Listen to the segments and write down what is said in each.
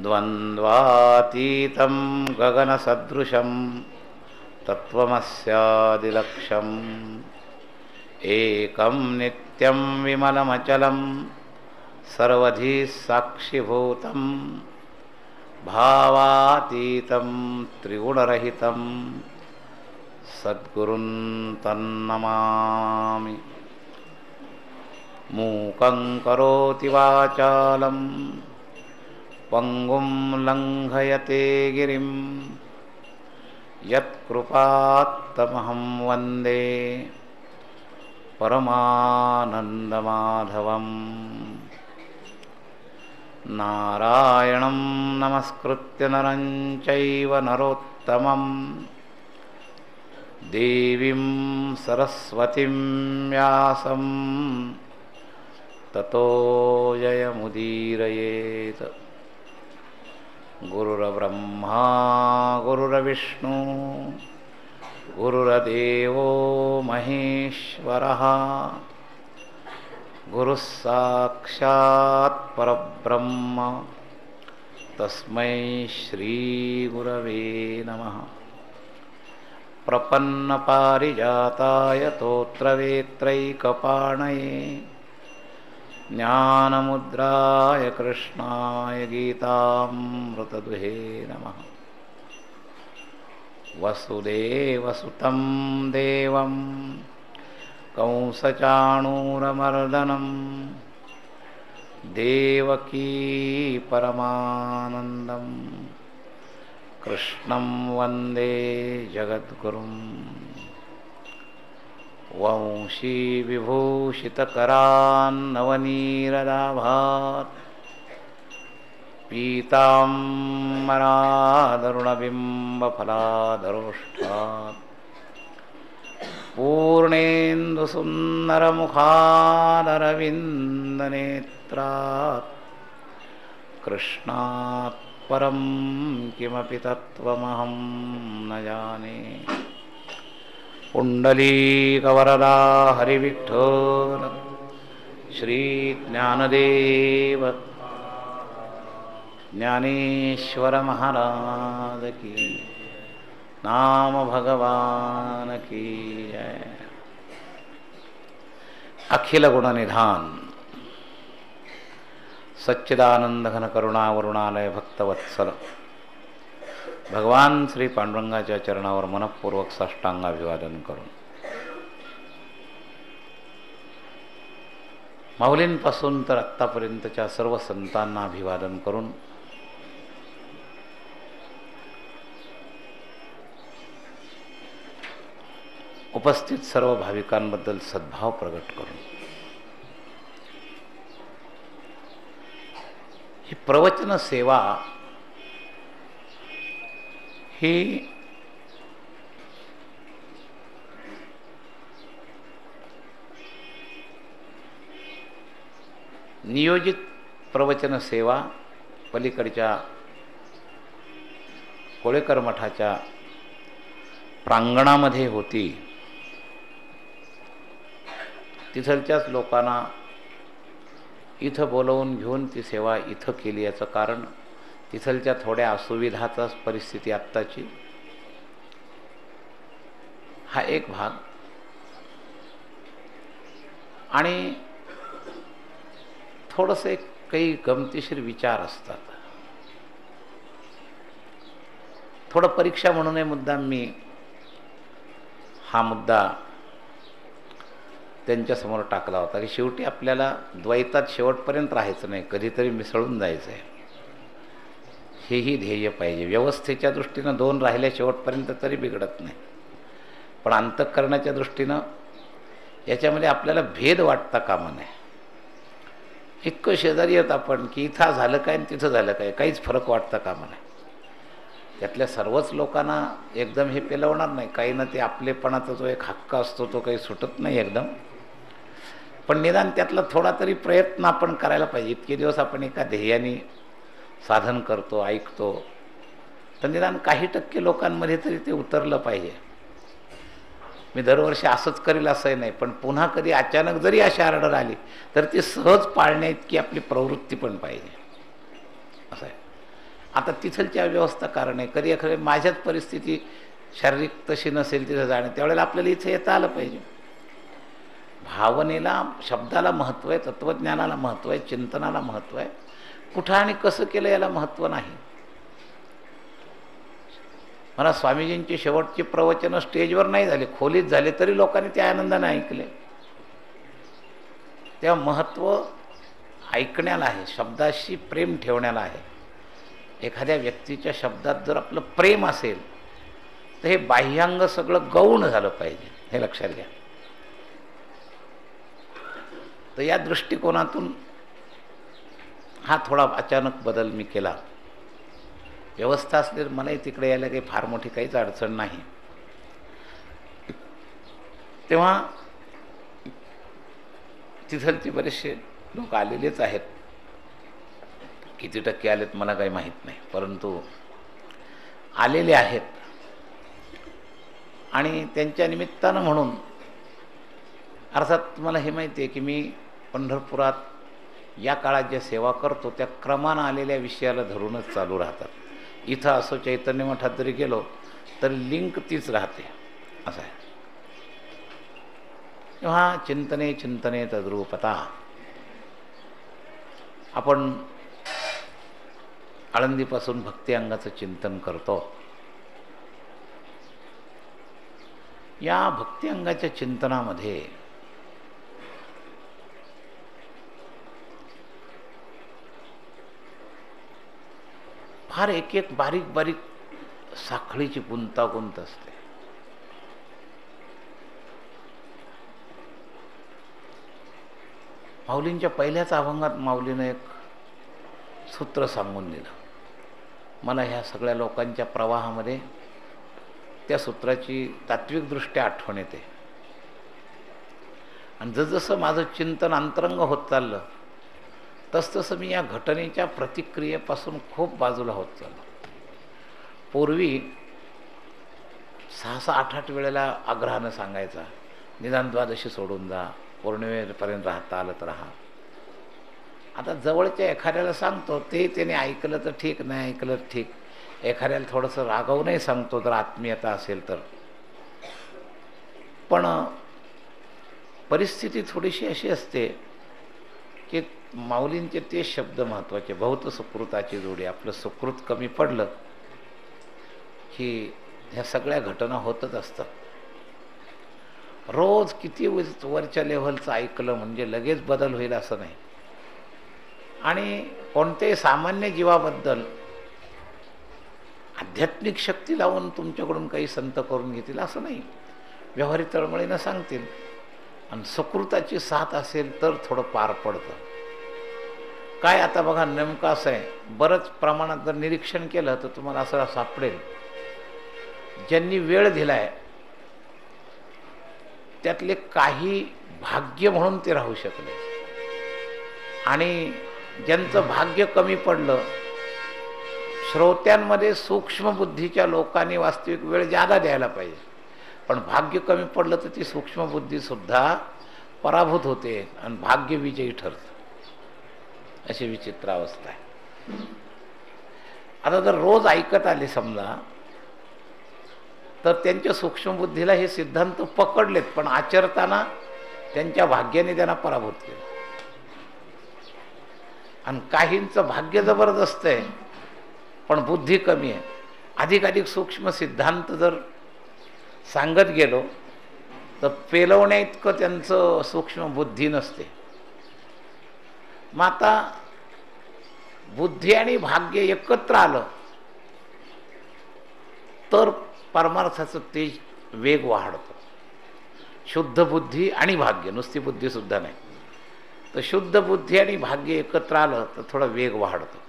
द्वन्द्वातीतं गगनसदृशं तत्त्वमस्यादिलक्ष्यम् एकं नित्यं विमलमचलं सर्वधी साक्षिभूतं भावातीतं त्रिगुणरहितं सद्गुरुं तन्नमामि। मूकं करोति वाचालं पंगुं लंघयते गिरिं यत्कृपात्तमहं वन्दे परमानन्दमाधवम्। नारायणं नमस्कृत्य नरं चैव नरोत्तमं देवीं सरस्वतीं व्यासं ततो जयमुदीरयेत्। गुरुर्ब्रह्मा गुरुर्विष्णु गुरुर्देवो महेश्वरः गुरुः साक्षात् परब्रह्म तस्मै श्रीगुरवे नमः। प्रपन्नपारिजाताय तोत्रवेत्रैकपाणये ज्ञानमुद्राय कृष्णाय गीतामृतदुहे नमः। वसुदेवसुतं देवं कंसचाणूरमर्दनं देवकी परमानन्दं कृष्णं वन्दे जगद्गुरुम्। वंशी विभूषितकरान्नवनीरदाभात् पीताम्बरादरुणबिम्बफलाधरोष्ठात् पूर्णेन्दुसुन्दरमुखादरविन्दनेत्रात् कृष्णात् परं किमपि तत्त्वमहं न जाने। पुण्डलीकवरदा हरिविठ्ठल श्री ज्ञानदेव ज्ञानेश्वर महाराज की नाम भगवान की जय। अखिल गुण निधान सच्चिदानंद घन करुणा वरुणालय भक्तवत्सल भगवान श्री पांडुरंगाच्या चरणावर मनपूर्वक साष्टांगाभिवादन करून माऊलींपासून तर आत्तापर्यंतच्या सर्व संतांना अभिवादन करून उपस्थित सर्व भाविकांबद्दल सद्भाव प्रकट करून ही प्रवचन सेवा ही नियोजित प्रवचन सेवा पलीकडच्या कोळेकर मठाच्या प्रांगणामध्ये होती। तिथलच्याच लोकांना इथं बोलवून घेऊन ती सेवा इथं केली। याचं कारण तिथलच्या थोड्या असुविधाचा परिस्थिती आत्ताची हा एक भाग आणि थोडेसे काही गमतीशीर विचार असतात। थोडं परीक्षा म्हणून मुद्दाम मी हा मुद्दा त्यांच्यासमोर टाकला होता की शेवटी आपल्याला द्वैतात शेवटपर्यंत राहायचं नाही, कधीतरी मिसळून जायचं आहे, हेही ध्येय पाहिजे। व्यवस्थेच्या दृष्टीनं दोन राहिल्या शेवटपर्यंत तरी बिघडत नाही, पण अंतःकरणाच्या दृष्टीनं याच्यामध्ये आपल्याला भेद वाटता कामा नये। इतकं शेजारी आहेत आपण की इथं झालं काय आणि तिथं झालं काय, काहीच फरक वाटता कामा नये। त्यातल्या सर्वच लोकांना एकदम हे पेलवणार नाही, काही ना ते आपलेपणाचा जो एक हक्क असतो तो काही सुटत नाही एकदम, पण निदान त्यातला थोडा तरी प्रयत्न आपण करायला पाहिजे। इतके दिवस आपण एका ध्येयाने साधन करतो ऐकतो, तर निदान काही टक्के लोकांमध्ये तरी ते उतरलं पाहिजे। मी दरवर्षी असंच करेल असंही नाही, पण पुन्हा कधी अचानक जरी अशी ऑर्डर आली तर ती सहज पाळण्याइतकी आपली प्रवृत्ती पण पाहिजे असं आहे। आता तिथलची अव्यवस्था कारण आहे. कधी एखादी माझ्याच परिस्थिती शारीरिक तशी नसेल तिथं जाणं, त्यावेळेला आपल्याला इथं येता आलं पाहिजे. भावनेला, शब्दाला महत्त्व आहे, तत्त्वज्ञानाला महत्त्व आहे, चिंतनाला महत्त्व आहे. कुठं आणि कसं केलं याला महत्त्व नाही. मला स्वामीजींची शेवटची प्रवचनं स्टेजवर नाही झाली, खोलीत झाले, तरी लोकांनी त्या आनंदाने ऐकले. तेव्हा महत्त्व ऐकण्याला आहे, शब्दाशी प्रेम ठेवण्याला आहे. एखाद्या व्यक्तीच्या शब्दात जर आपलं प्रेम असेल तर हे बाह्यांग सगळं गौण झालं पाहिजे, हे लक्षात घ्या. तर या दृष्टिकोनातून हा थोडा अचानक बदल मी केला. व्यवस्था असली तर मलाही तिकडे यायला काही फार मोठी काहीच अडचण नाही. तेव्हा तिथलचे बरेचसे लोक आलेलेच आहेत. किती टक्के आलेत मला काही माहीत नाही, परंतु आलेले आहेत. आणि त्यांच्या निमित्तानं म्हणून अर्थात मला हे माहिती आहे की मी पंढरपुरात या काळात ज्या सेवा करतो त्या क्रमानं आलेल्या विषयाला धरूनच चालू राहतात. इथं असो चैतन्य मठात जरी गेलो तरी लिंक तीच राहते, असं आहे. तेव्हा चिंतने चिंतने तद्रूपता. आपण आळंदीपासून भक्ती अंगाचं चिंतन करतो. या भक्ती अंगाच्या चिंतनामध्ये फार एक एक बारीक बारीक साखळीची गुंतागुंत असते. माऊलींच्या पहिल्याच अभंगात माऊलीनं एक सूत्र सांगून दिलं. मला ह्या सगळ्या लोकांच्या प्रवाहामध्ये त्या सूत्राची तात्विकदृष्ट्या आठवण येते. आणि जसजसं माझं चिंतन अंतरंग होत चाललं तसतसं मी या घटनेच्या प्रतिक्रियेपासून खूप बाजूला होत चाललो. पूर्वी 6-6, 8-8 वेळेला आग्रहानं सांगायचा, निदान द्वादशी सोडून जा, पौर्णिमेपर्यंत राहता आलं तर राहा. आता जवळच्या एखाद्याला सांगतो, ते त्याने ऐकलं तर ठीक, नाही ऐकलं तर ठीक. एखाद्याला थोडंसं रागवूनही सांगतो जर आत्मीयता असेल तर. पण परिस्थिती थोडीशी अशी असते की माऊलींचे ते शब्द महत्त्वाचे, बहुत सुकृताची जोडी. आपलं सुकृत कमी पडलं की ह्या सगळ्या घटना होतच असतात. रोज किती वरच्या लेव्हलचं ऐकलं म्हणजे लगेच बदल होईल असं नाही. आणि कोणत्याही सामान्य जीवाबद्दल आध्यात्मिक शक्ती लावून तुमच्याकडून काही संत करून घेतील असं नाही. व्यवहारिक तळमळीनं सांगतील. आणि सुकृताची साथ असेल तर थोडं पार पडतं. काय आता बघा, नेमकं असं आहे, बरंच प्रमाणात जर निरीक्षण केलं तर तुम्हाला असं सापडेल, ज्यांनी वेळ दिलाय त्यातले काही भाग्य म्हणून ते राहू शकले. आणि ज्यांचं भाग्य कमी पडलं, श्रोत्यांमध्ये सूक्ष्म बुद्धीच्या लोकांनी वास्तविक वेळ जादा द्यायला पाहिजे. पण भाग्य कमी पडलं तर ती सूक्ष्म बुद्धीसुद्धा पराभूत होते आणि भाग्य विजयी ठरतं. अशी विचित्र अवस्था आहे. आता जर रोज ऐकत आले समजा तर त्यांच्या सूक्ष्मबुद्धीला हे सिद्धांत पकडलेत, पण आचरताना त्यांच्या भाग्याने त्यांना पराभूत केलं. आणि काहींचं भाग्य जबरदस्त आहे पण बुद्धी कमी आहे. अधिकाधिक सूक्ष्म सिद्धांत जर सांगत गेलो तर पेलवण्या इतकं त्यांचं सूक्ष्म बुद्धी नसते. मग आता बुद्धी आणि भाग्य एकत्र आलं तर परमार्थाचं तेज वेग वाढतो. शुद्ध बुद्धी आणि भाग्य, नुसती बुद्धी सुद्धा नाही, तर शुद्ध बुद्धी आणि भाग्य एकत्र आलं तर थोडा वेग वाढतो.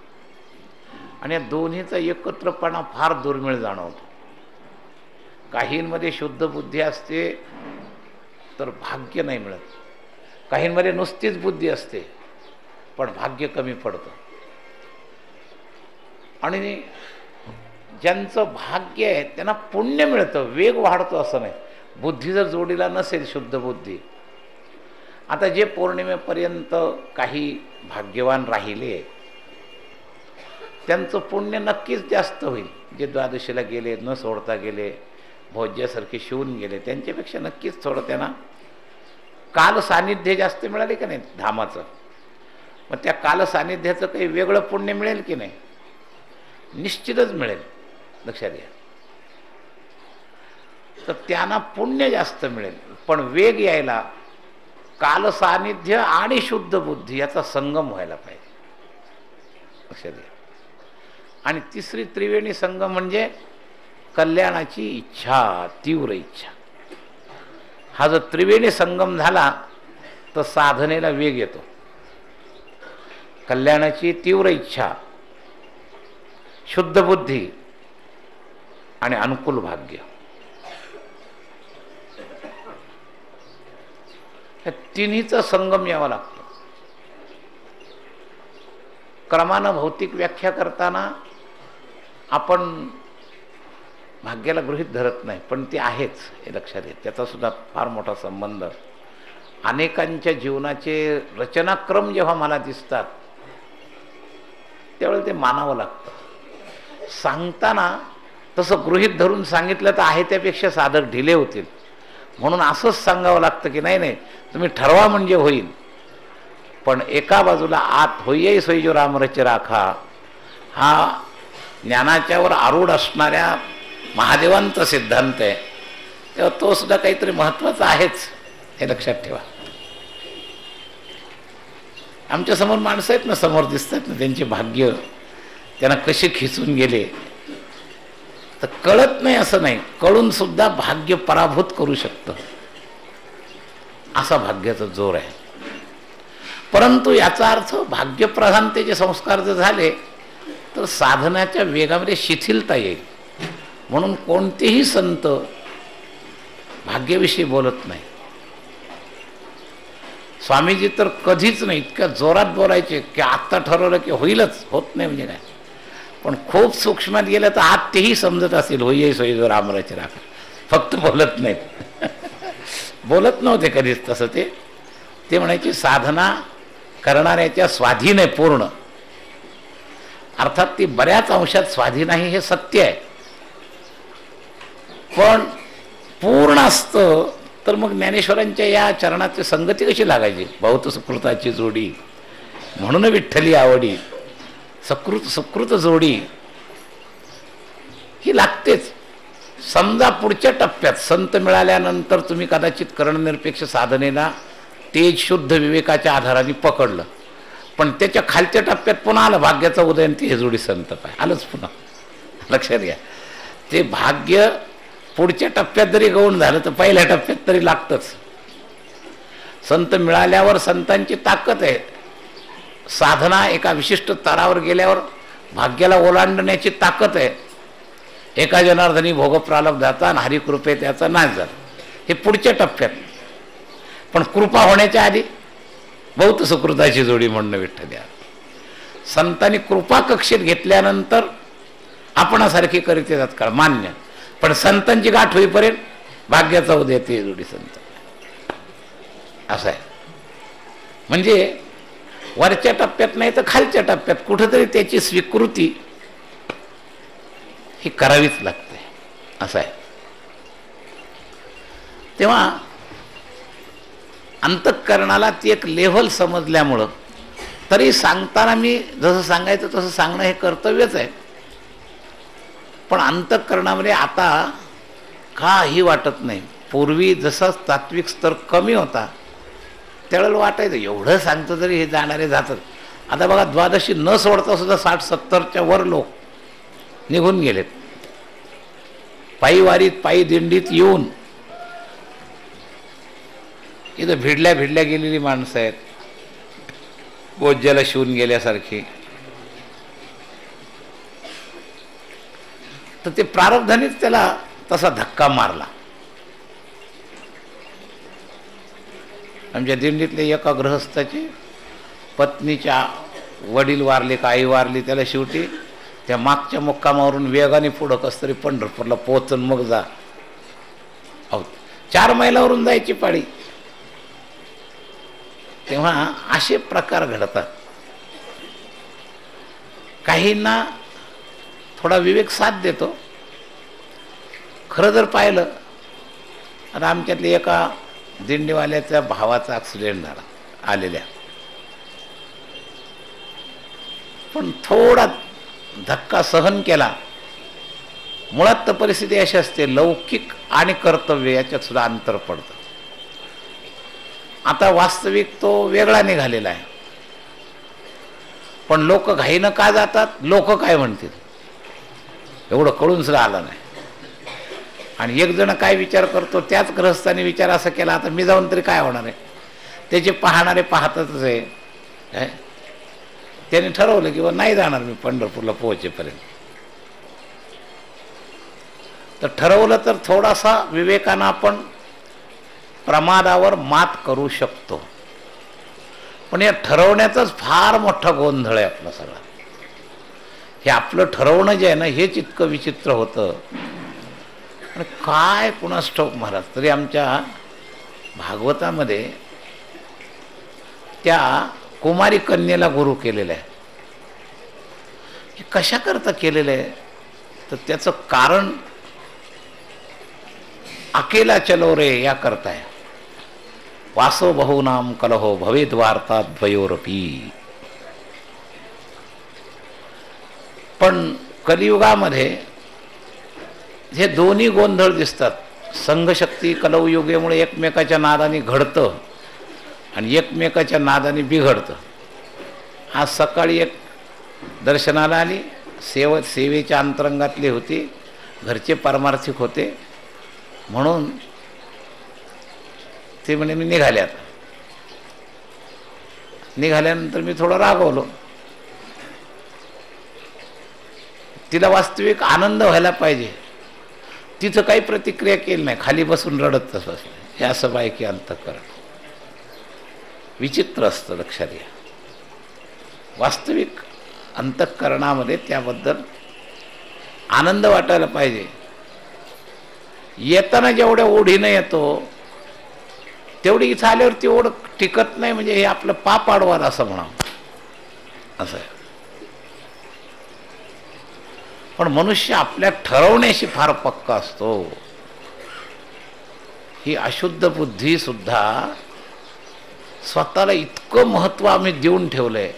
आणि या दोन्हीचा एकत्रपणा फार दुर्मिळ जाणवतो. काहींमध्ये शुद्ध बुद्धी असते तर भाग्य नाही मिळत, काहींमध्ये नुसतीच बुद्धी असते पण भाग्य कमी पडतं. आणि ज्यांचं भाग्य आहे त्यांना पुण्य मिळतं, वेग वाढतो असं नाही. बुद्धी जर जोडीला नसेल शुद्ध बुद्धी, आता जे पौर्णिमेपर्यंत काही भाग्यवान राहिले त्यांचं पुण्य नक्कीच जास्त होईल. जे द्वादशीला गेले, न सोडता गेले, भोज्यासारखे शिवून गेले, त्यांच्यापेक्षा नक्कीच थोडं त्यांना काल सानिध्य जास्त मिळाले की नाही धामाचं. मग त्या काल सानिध्याचं काही वेगळं पुण्य मिळेल की नाही? निश्चितच मिळेल, लक्षात घ्या. तर त्यांना पुण्य जास्त मिळेल. पण वेग यायला काल सानिध्य आणि शुद्ध बुद्धी याचा संगम व्हायला पाहिजे, लक्षात घ्या. आणि तिसरी त्रिवेणी संगम म्हणजे कल्याणाची इच्छा, तीव्र इच्छा. हा जर त्रिवेणी संगम झाला तर साधनेला वेग येतो. कल्याणाची तीव्र इच्छा, शुद्ध बुद्धी आणि अनुकूल भाग्य, या तिन्हीचा संगम यावा लागतो. क्रमानं भौतिक व्याख्या करताना आपण भाग्याला गृहीत धरत नाही, पण ते आहेच हे लक्षात घ्या. त्याचा सुद्धा फार मोठा संबंध. अनेकांच्या जीवनाचे रचनाक्रम जेव्हा मला दिसतात त्यावेळेला ते मानावं लागतं. सांगताना तसं गृहीत धरून सांगितलं तर आहे त्यापेक्षा साधक ढिले होतील, म्हणून असंच सांगावं लागतं की नाही नाही तुम्ही ठरवा म्हणजे होईल. पण एका बाजूला आत होई सोई जो रामरच राखा हा ज्ञानाच्यावर आरूढ असणाऱ्या महादेवांचा सिद्धांत आहे, तेव्हा तो सुद्धा काहीतरी महत्त्वाचा आहेच हे लक्षात ठेवा. आमच्या समोर माणसं आहेत ना, समोर दिसतात ना, त्यांचे भाग्य त्यांना कसे खिचून गेले तर कळत नाही असं नाही, कळून सुद्धा भाग्य पराभूत करू शकतं, असा भाग्याचा जोर आहे. परंतु याचा अर्थ भाग्यप्रधानतेचे संस्कार जर झाले तर साधनाच्या वेगामध्ये शिथिलता येईल. म्हणून कोणतेही संत भाग्याविषयी बोलत नाही. स्वामीजी तर कधीच नाही, इतक्या जोरात बोलायचे की आत्ता ठरवलं की होईलच, होत नाही म्हणजे काय. पण खूप सूक्ष्मात गेलं तर आत तेही समजत असेल होई सोई जो रामरच राखा, फक्त बोलत नाहीत. बोलत नव्हते कधीच तसं. ते म्हणायचे साधना करणाऱ्याच्या स्वाधीन आहे पूर्ण. अर्थात ती बऱ्याच अंशात स्वाधीन आहे हे सत्य आहे, पण पूर्ण असतं तर मग ज्ञानेश्वरांच्या या चरणाची संगती कशी लागायची? बहुत सुकृताची जोडी म्हणून विठ्ठली आवडी, सुकृत जोडी ही लागतेच. समजा पुढच्या टप्प्यात संत मिळाल्यानंतर तुम्ही कदाचित करणनिरपेक्ष साधनेला तेज शुद्ध विवेकाच्या आधाराने पकडलं, पण त्याच्या खालच्या टप्प्यात पुन्हा आलं भाग्याचा उदयन, ते हे जोडी संत पाय आलंच पुन्हा, लक्षात घ्या. ते भाग्य पुढच्या टप्प्यात जरी गौण झालं तर पहिल्या टप्प्यात तरी लागतंच. संत मिळाल्यावर संतांची ताकद आहे. साधना एका विशिष्ट स्तरावर गेल्यावर भाग्याला ओलांडण्याची ताकद आहे. एका जनार्दनी भोग प्रारब्धाचा आणि हरिकृपे त्याचा नाश झाला, हे पुढच्या टप्प्यात. पण कृपा होण्याच्या आधी बहुत सुकृताची जोडी म्हणणं विठ्ठल्या. संतांनी कृपा कक्षेत घेतल्यानंतर आपणासारखी करीत येतात का मान्य, पण संतांची गाठ होईपर्यंत भाग्याचा उदय ते जोडी संत असं आहे. म्हणजे वरच्या टप्प्यात नाही तर खालच्या टप्प्यात कुठंतरी त्याची स्वीकृती ही करावीच लागते, असं आहे. तेव्हा अंतःकरणाला ती एक लेव्हल समजल्यामुळं तरी सांगताना मी जसं सांगायचं तसं सांगणं हे कर्तव्यच आहे. पण अंतःकरणामध्ये आता काही वाटत नाही. पूर्वी जसा तात्विक स्तर कमी होता त्यावेळेला वाटायचं एवढं सांगतं तरी हे जाणारे जातात. आता बघा द्वादशी न सोडता सुद्धा 60-70च्या वर लोक निघून गेलेत. पायी वारीत पायी दिंडीत येऊन इथं भिडल्या गेलेली माणसं आहेत, बोज्याला शिवून गेल्यासारखी. तर ते प्रारब्धानेच त्याला तसा धक्का मारला. आमच्या दिंडीतले एका गृहस्थाची पत्नीच्या वडील वारले का आई वारली, त्याला शेवटी त्या मागच्या मुक्कामावरून वेगाने पुढं कस तरी पंढरपूरला पोहोचून मग जा. 4 मैलावरून जायची पाळी. तेव्हा असे प्रकार घडतात. काहींना थोडा विवेक साथ देतो. खरं जर पाहिलं, आता आमच्यातल्या एका दिंडीवाल्याच्या भावाचा ॲक्सिडेंट झाला आलेल्या, पण थोडा धक्का सहन केला. मुळात तर परिस्थिती अशी असते, लौकिक आणि कर्तव्य याच्यात सुद्धा अंतर पडतं. आता वास्तविक तो वेगळा निघालेला आहे, पण लोक घाईनं का जातात, लोक काय म्हणतील एवढं कळून सुद्धा आलं नाही. आणि एक जण काय विचार करतो, त्याच ग्रहस्थाने विचार असा केला, आता मी जाऊन तरी काय होणार आहे, त्याचे पाहणारे पाहतातच आहे. त्याने ठरवलं की नाही जाणार मी पंढरपूरला पोहोचेपर्यंत. तर ठरवलं तर थोडासा विवेकानं आपण प्रमादावर मात करू शकतो. पण या ठरवण्याचाच फार मोठा गोंधळ आहे आपला सगळा. हे आपलं ठरवणं जे आहे ना, हेच इतकं विचित्र होतं. आणि काय कुणास ठाऊक महाराज. तरी आमच्या भागवतामध्ये त्या कुमारी कन्येला गुरु केलेलं आहे. हे कशा करता केलेलं आहे, तर त्याचं कारण अकेला चलो रे या करता आहे. वासो बहुनाम कलहो भवेद वार्ता द्वयोरपी. पण कलियुगामध्ये हे दोन्ही गोंधळ दिसतात. संघशक्ती कलयुगेमुळे एकमेकाच्या नादाने घडतं आणि एकमेकाच्या नादाने बिघडतं. आज सकाळी एक दर्शनाला आली, सेवेच्या अंतरंगातली होती, घरचे पारमार्थिक होते, म्हणून ते म्हणे मी निघाले. आता निघाल्यानंतर मी थोडं रागवलो. तिला वास्तविक आनंद व्हायला पाहिजे, तिथं काही प्रतिक्रिया केली नाही, खाली बसून रडत तसं. हे असं बायकी अंतःकरण विचित्र असतं, लक्षात घ्या. वास्तविक अंतःकरणामध्ये त्याबद्दल आनंद वाटायला पाहिजे. येताना जेवढ्या ओढीनं येतो तेवढी इथं आल्यावर ती ओढ टिकत नाही. म्हणजे हे आपलं पाप आडवार असं म्हणावं, असं आहे. पण मनुष्य आपल्या ठरवण्याशी फार पक्का असतो. ही अशुद्ध बुद्धी सुद्धा स्वतःला इतकं महत्व आम्ही देऊन ठेवलंय,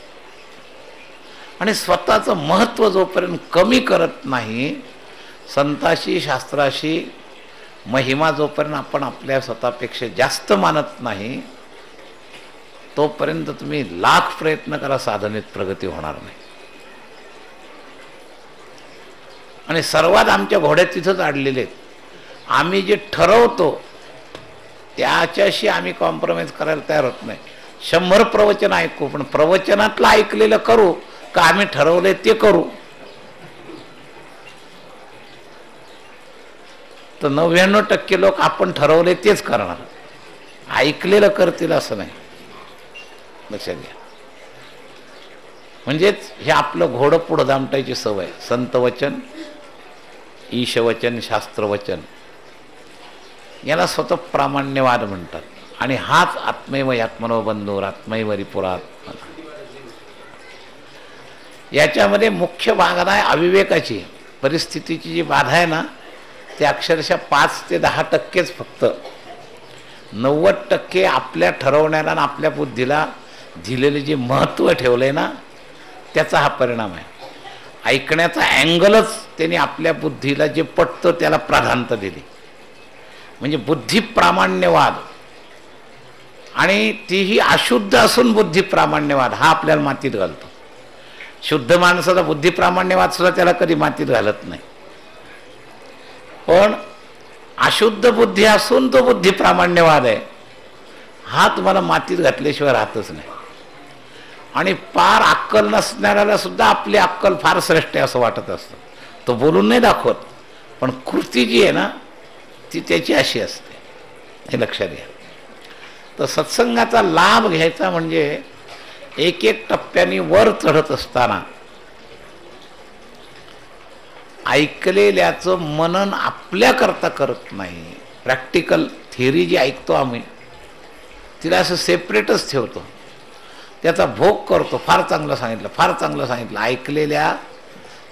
आणि स्वतःचं महत्व जोपर्यंत कमी करत नाही, संताशी शास्त्राशी महिमा जोपर्यंत आपण आपल्या स्वतःपेक्षा जास्त मानत नाही, तोपर्यंत तुम्ही लाख प्रयत्न करा, साधनेत प्रगती होणार नाही. आणि सर्वात आमच्या घोड्यात तिथंच अडलेले आहेत. आम्ही जे ठरवतो त्याच्याशी आम्ही कॉम्प्रोमाइज करायला तयार होत नाही. 100 प्रवचन ऐकू, पण प्रवचनातलं ऐकलेलं करू का आम्ही ठरवलंय ते करू, तर 99% लोक आपण ठरवले तेच करणार, ऐकलेलं करतील असं नाही. लक्षात घ्या. म्हणजेच हे आपलं घोडं पुढं दामटायची सवय. संतवचन, ईशवचन, शास्त्रवचन याला स्वतः प्रामाण्यवाद म्हणतात. आणि हाच आत्मैव आत्मनो बंधुर आत्मैव रिपुरात्मा. याच्यामध्ये मुख्य बाधा आहे अविवेकाची. परिस्थितीची जी बाधा आहे ना, ते अक्षरशः 5 ते 10% फक्त. 90% आपल्या ठरवण्याला आणि आपल्या बुद्धीला दिलेले जे महत्त्व ठेवलंय ना, त्याचा हा परिणाम आहे. ऐकण्याचा अँगलच त्यांनी आपल्या बुद्धीला जे पटतं त्याला प्राधान्य दिली. म्हणजे बुद्धी प्रामाण्यवाद, आणि तीही अशुद्ध असून बुद्धी प्रामाण्यवाद हा आपल्याला मातीत घालतो. शुद्ध माणसाचा बुद्धी प्रामाण्यवाद सुद्धा त्याला कधी मातीत घालत नाही. पण अशुद्ध बुद्धी असून तो बुद्धी प्रामाण्यवाद आहे, हा तुम्हाला मातीत घातल्याशिवाय राहतच नाही. आणि पार अक्कल नसणाऱ्याला सुद्धा आपली अक्कल फार श्रेष्ठ आहे असं वाटत असतं. तो बोलून नाही दाखवत, पण कृती जी आहे ना ती त्याची अशी असते, हे लक्षात घ्या. तर सत्संगाचा लाभ घ्यायचा म्हणजे एक एक टप्प्याने वर चढत असताना ऐकलेल्याचं मनन आपल्याकरता करत नाही. प्रॅक्टिकल थिअरी जी ऐकतो आम्ही तिला असं सेपरेटच ठेवतो. त्याचा भोग करतो. फार चांगलं सांगितलं, फार चांगलं सांगितलं. ऐकलेल्या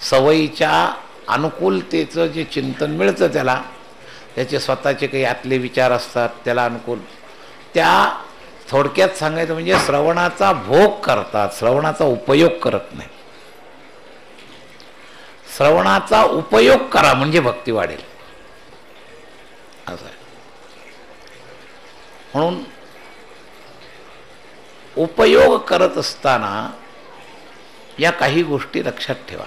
सवयीच्या अनुकूलतेचं जे चिंतन मिळतं त्याला, त्याचे स्वतःचे काही आतले विचार असतात त्याला अनुकूल, त्या थोडक्यात सांगायचं म्हणजे श्रवणाचा भोग करतात, श्रवणाचा उपयोग करत नाही. श्रवणाचा उपयोग करा म्हणजे भक्ती वाढेल असं आहे. म्हणून उपयोग करत असताना या काही गोष्टी लक्षात ठेवा.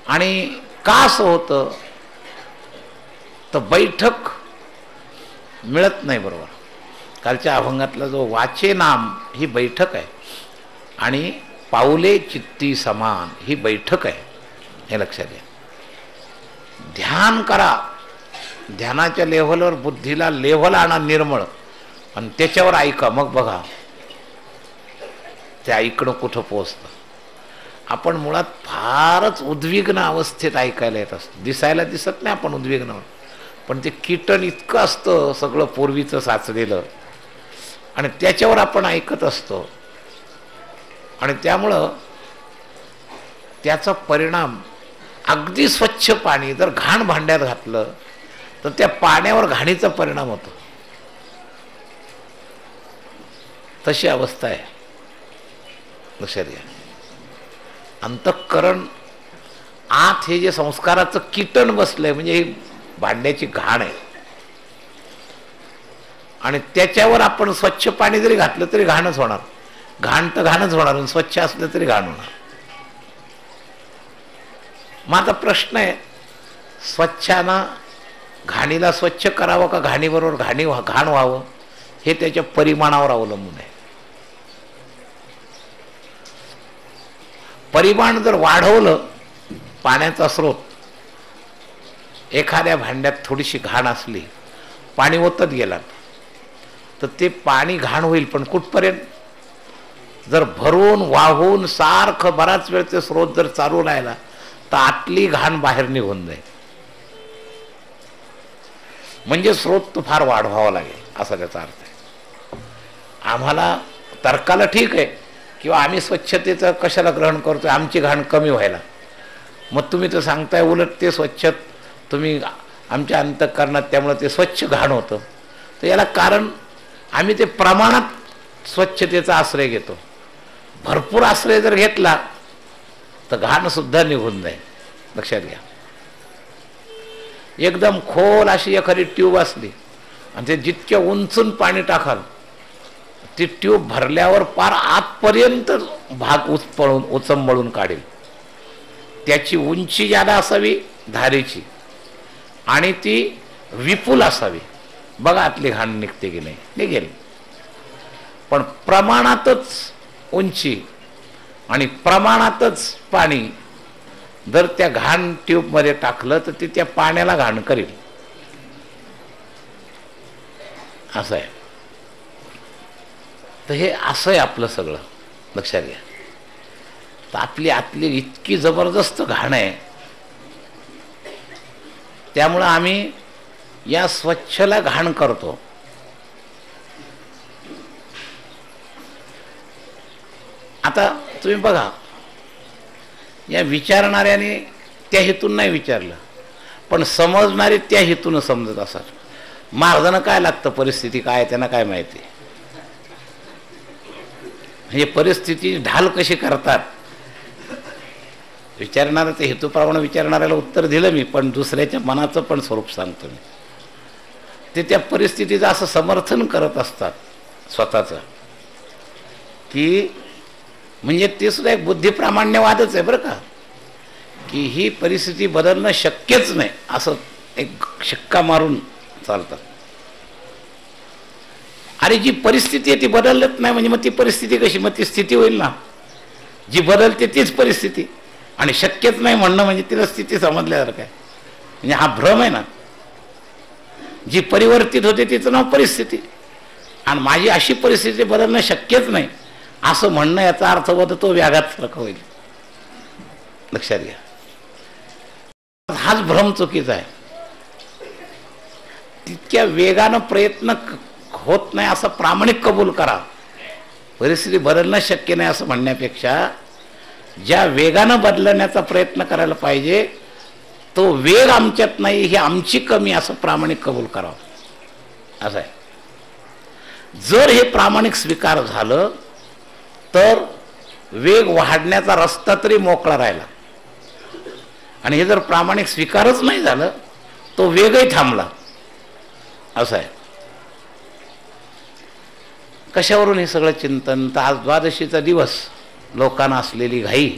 आणि का असं होतं तर बैठक मिळत नाही. बरोबर, कालच्या अभंगातला जो वाचे नाम ही बैठक आहे आणि पाऊले चित्ती समान ही बैठक आहे, हे लक्षात घ्या. ध्यान करा, ध्यानाच्या लेव्हलवर बुद्धीला लेव्हल आणा निर्मळ, आणि त्याच्यावर ऐका, मग बघा ते ऐकणं कुठं पोचतं. आपण मुळात फारच उद्विग्न अवस्थेत ऐकायला येत असतो. दिसायला दिसत नाही आपण उद्विग्न, पण ते कीटन इतकं असतं सगळं पूर्वीचं साचलेलं, आणि त्याच्यावर आपण ऐकत असतो. आणि त्यामुळं त्याचा परिणाम अगदी स्वच्छ पाणी जर घाण भांड्यात घातलं तर त्या पाण्यावर घाणीचा परिणाम होतो. तशी अवस्था आहे. लक्षात घ्या. अंतःकरण आत हे जे संस्काराचं कीटन बसलंय म्हणजे ही भांड्याची घाण आहे, आणि त्याच्यावर आपण स्वच्छ पाणी जरी घातलं तरी घाणच होणार. घाण तर घाणच होणार, आणि स्वच्छ असलं तरी घाण होणार. मग आता प्रश्न आहे, स्वच्छानं घाणीला स्वच्छ करावं का घाणीबरोबर घाण व्हावं, हे त्याच्या परिमाणावर अवलंबून आहे. परिमाण जर वाढवलं, पाण्याचा स्रोत, एखाद्या भांड्यात थोडीशी घाण असली, पाणी ओतत गेला तर ते पाणी घाण होईल, पण कुठपर्यंत? जर भरून वाहून सारखं बराच वेळ ते स्रोत जर चालू राहिला तर आतली घाण बाहेर निघून जाईल. म्हणजे स्रोत तो फार वाढवावा लागेल असा त्याचा अर्थ आहे. आम्हाला तर्काला ठीक आहे किंवा आम्ही स्वच्छतेचं कशाला ग्रहण करतोय, आमची घाण कमी व्हायला. मग तुम्ही तर सांगताय उलट ते स्वच्छ तुम्ही आमच्या अंतःकरणात, त्यामुळे ते स्वच्छ घाण होतं. तर याला कारण आम्ही ते प्रमाणात स्वच्छतेचा आश्रय घेतो. भरपूर आश्रय जर घेतला तर घाण सुद्धा निघून जाईल. लक्षात घ्या. एकदम खोल अशी एखादी ट्यूब असली आणि ते जितक्या उंचून पाणी टाकाल ती ट्यूब भरल्यावर पार आतपर्यंत भाग उचंबळून काढेल. त्याची उंची जादा असावी धारेची, आणि ती विपुल असावी. बघा आतली घाण निघते की नाही, निघेल. पण प्रमाणातच उंची आणि प्रमाणातच पाणी जर त्या घाण ट्यूबमध्ये टाकलं तर ते त्या पाण्याला घाण करेल. असं आहे. तर हे असं आहे आपलं सगळं. लक्षात घ्या. तर आपली आतली इतकी जबरदस्त घाण आहे, त्यामुळं आम्ही या स्वच्छला घाण करतो. आता तुम्ही बघा, या विचारणाऱ्याने त्या हेतून नाही विचारलं, पण समजणारे त्या हेतून समजत असतात. महाराजांना काय लागतं, परिस्थिती काय त्यांना काय माहिती. म्हणजे परिस्थिती ढाल कशी करतात. विचारणारा ते हेतूप्रमाणे विचारणाऱ्याला उत्तर दिलं मी, पण दुसऱ्याच्या मनाचं पण स्वरूप सांगतो मी. ते त्या परिस्थितीचं असं समर्थन करत असतात स्वतःचं, की म्हणजे ते सुद्धा एक बुद्धिप्रामाण्यवादच आहे बरं का, की ही परिस्थिती बदलणं शक्यच नाही असं एक शिक्का मारून चालतात. अरे जी परिस्थिती आहे ती बदलत नाही म्हणजे मग ती परिस्थिती कशी, मग ती स्थिती होईल ना. जी बदलते तीच परिस्थिती, आणि शक्यच नाही म्हणणं म्हणजे तिला स्थिती समजल्यासारखं आहे. म्हणजे हा भ्रम आहे ना. जी परिवर्तित होते तिचं नाव परिस्थिती, आणि माझी अशी परिस्थिती बदलणं शक्यच नाही असं म्हणणं, याचा अर्थ तो व्याघातसारखं होईल. लक्षात घ्या. हाच भ्रम चुकीचा आहे. तितक्या वेगानं प्रयत्न होत नाही असं प्रामाणिक कबूल करा. परिस्थिती बदलणं शक्य नाही असं म्हणण्यापेक्षा ज्या वेगानं बदलण्याचा प्रयत्न करायला पाहिजे तो वेग आमच्यात नाही, ही आमची कमी असं प्रामाणिक कबूल करावं असं आहे. जर हे प्रामाणिक स्वीकार झालं तर वेग वाढण्याचा रस्ता तरी मोकळा राहिला. आणि हे जर प्रामाणिक स्वीकारच नाही झालं तो वेगही थांबला असं आहे. कशावरून हे सगळं चिंतन? तर आज द्वादशीचा दिवस, लोकांना असलेली घाई,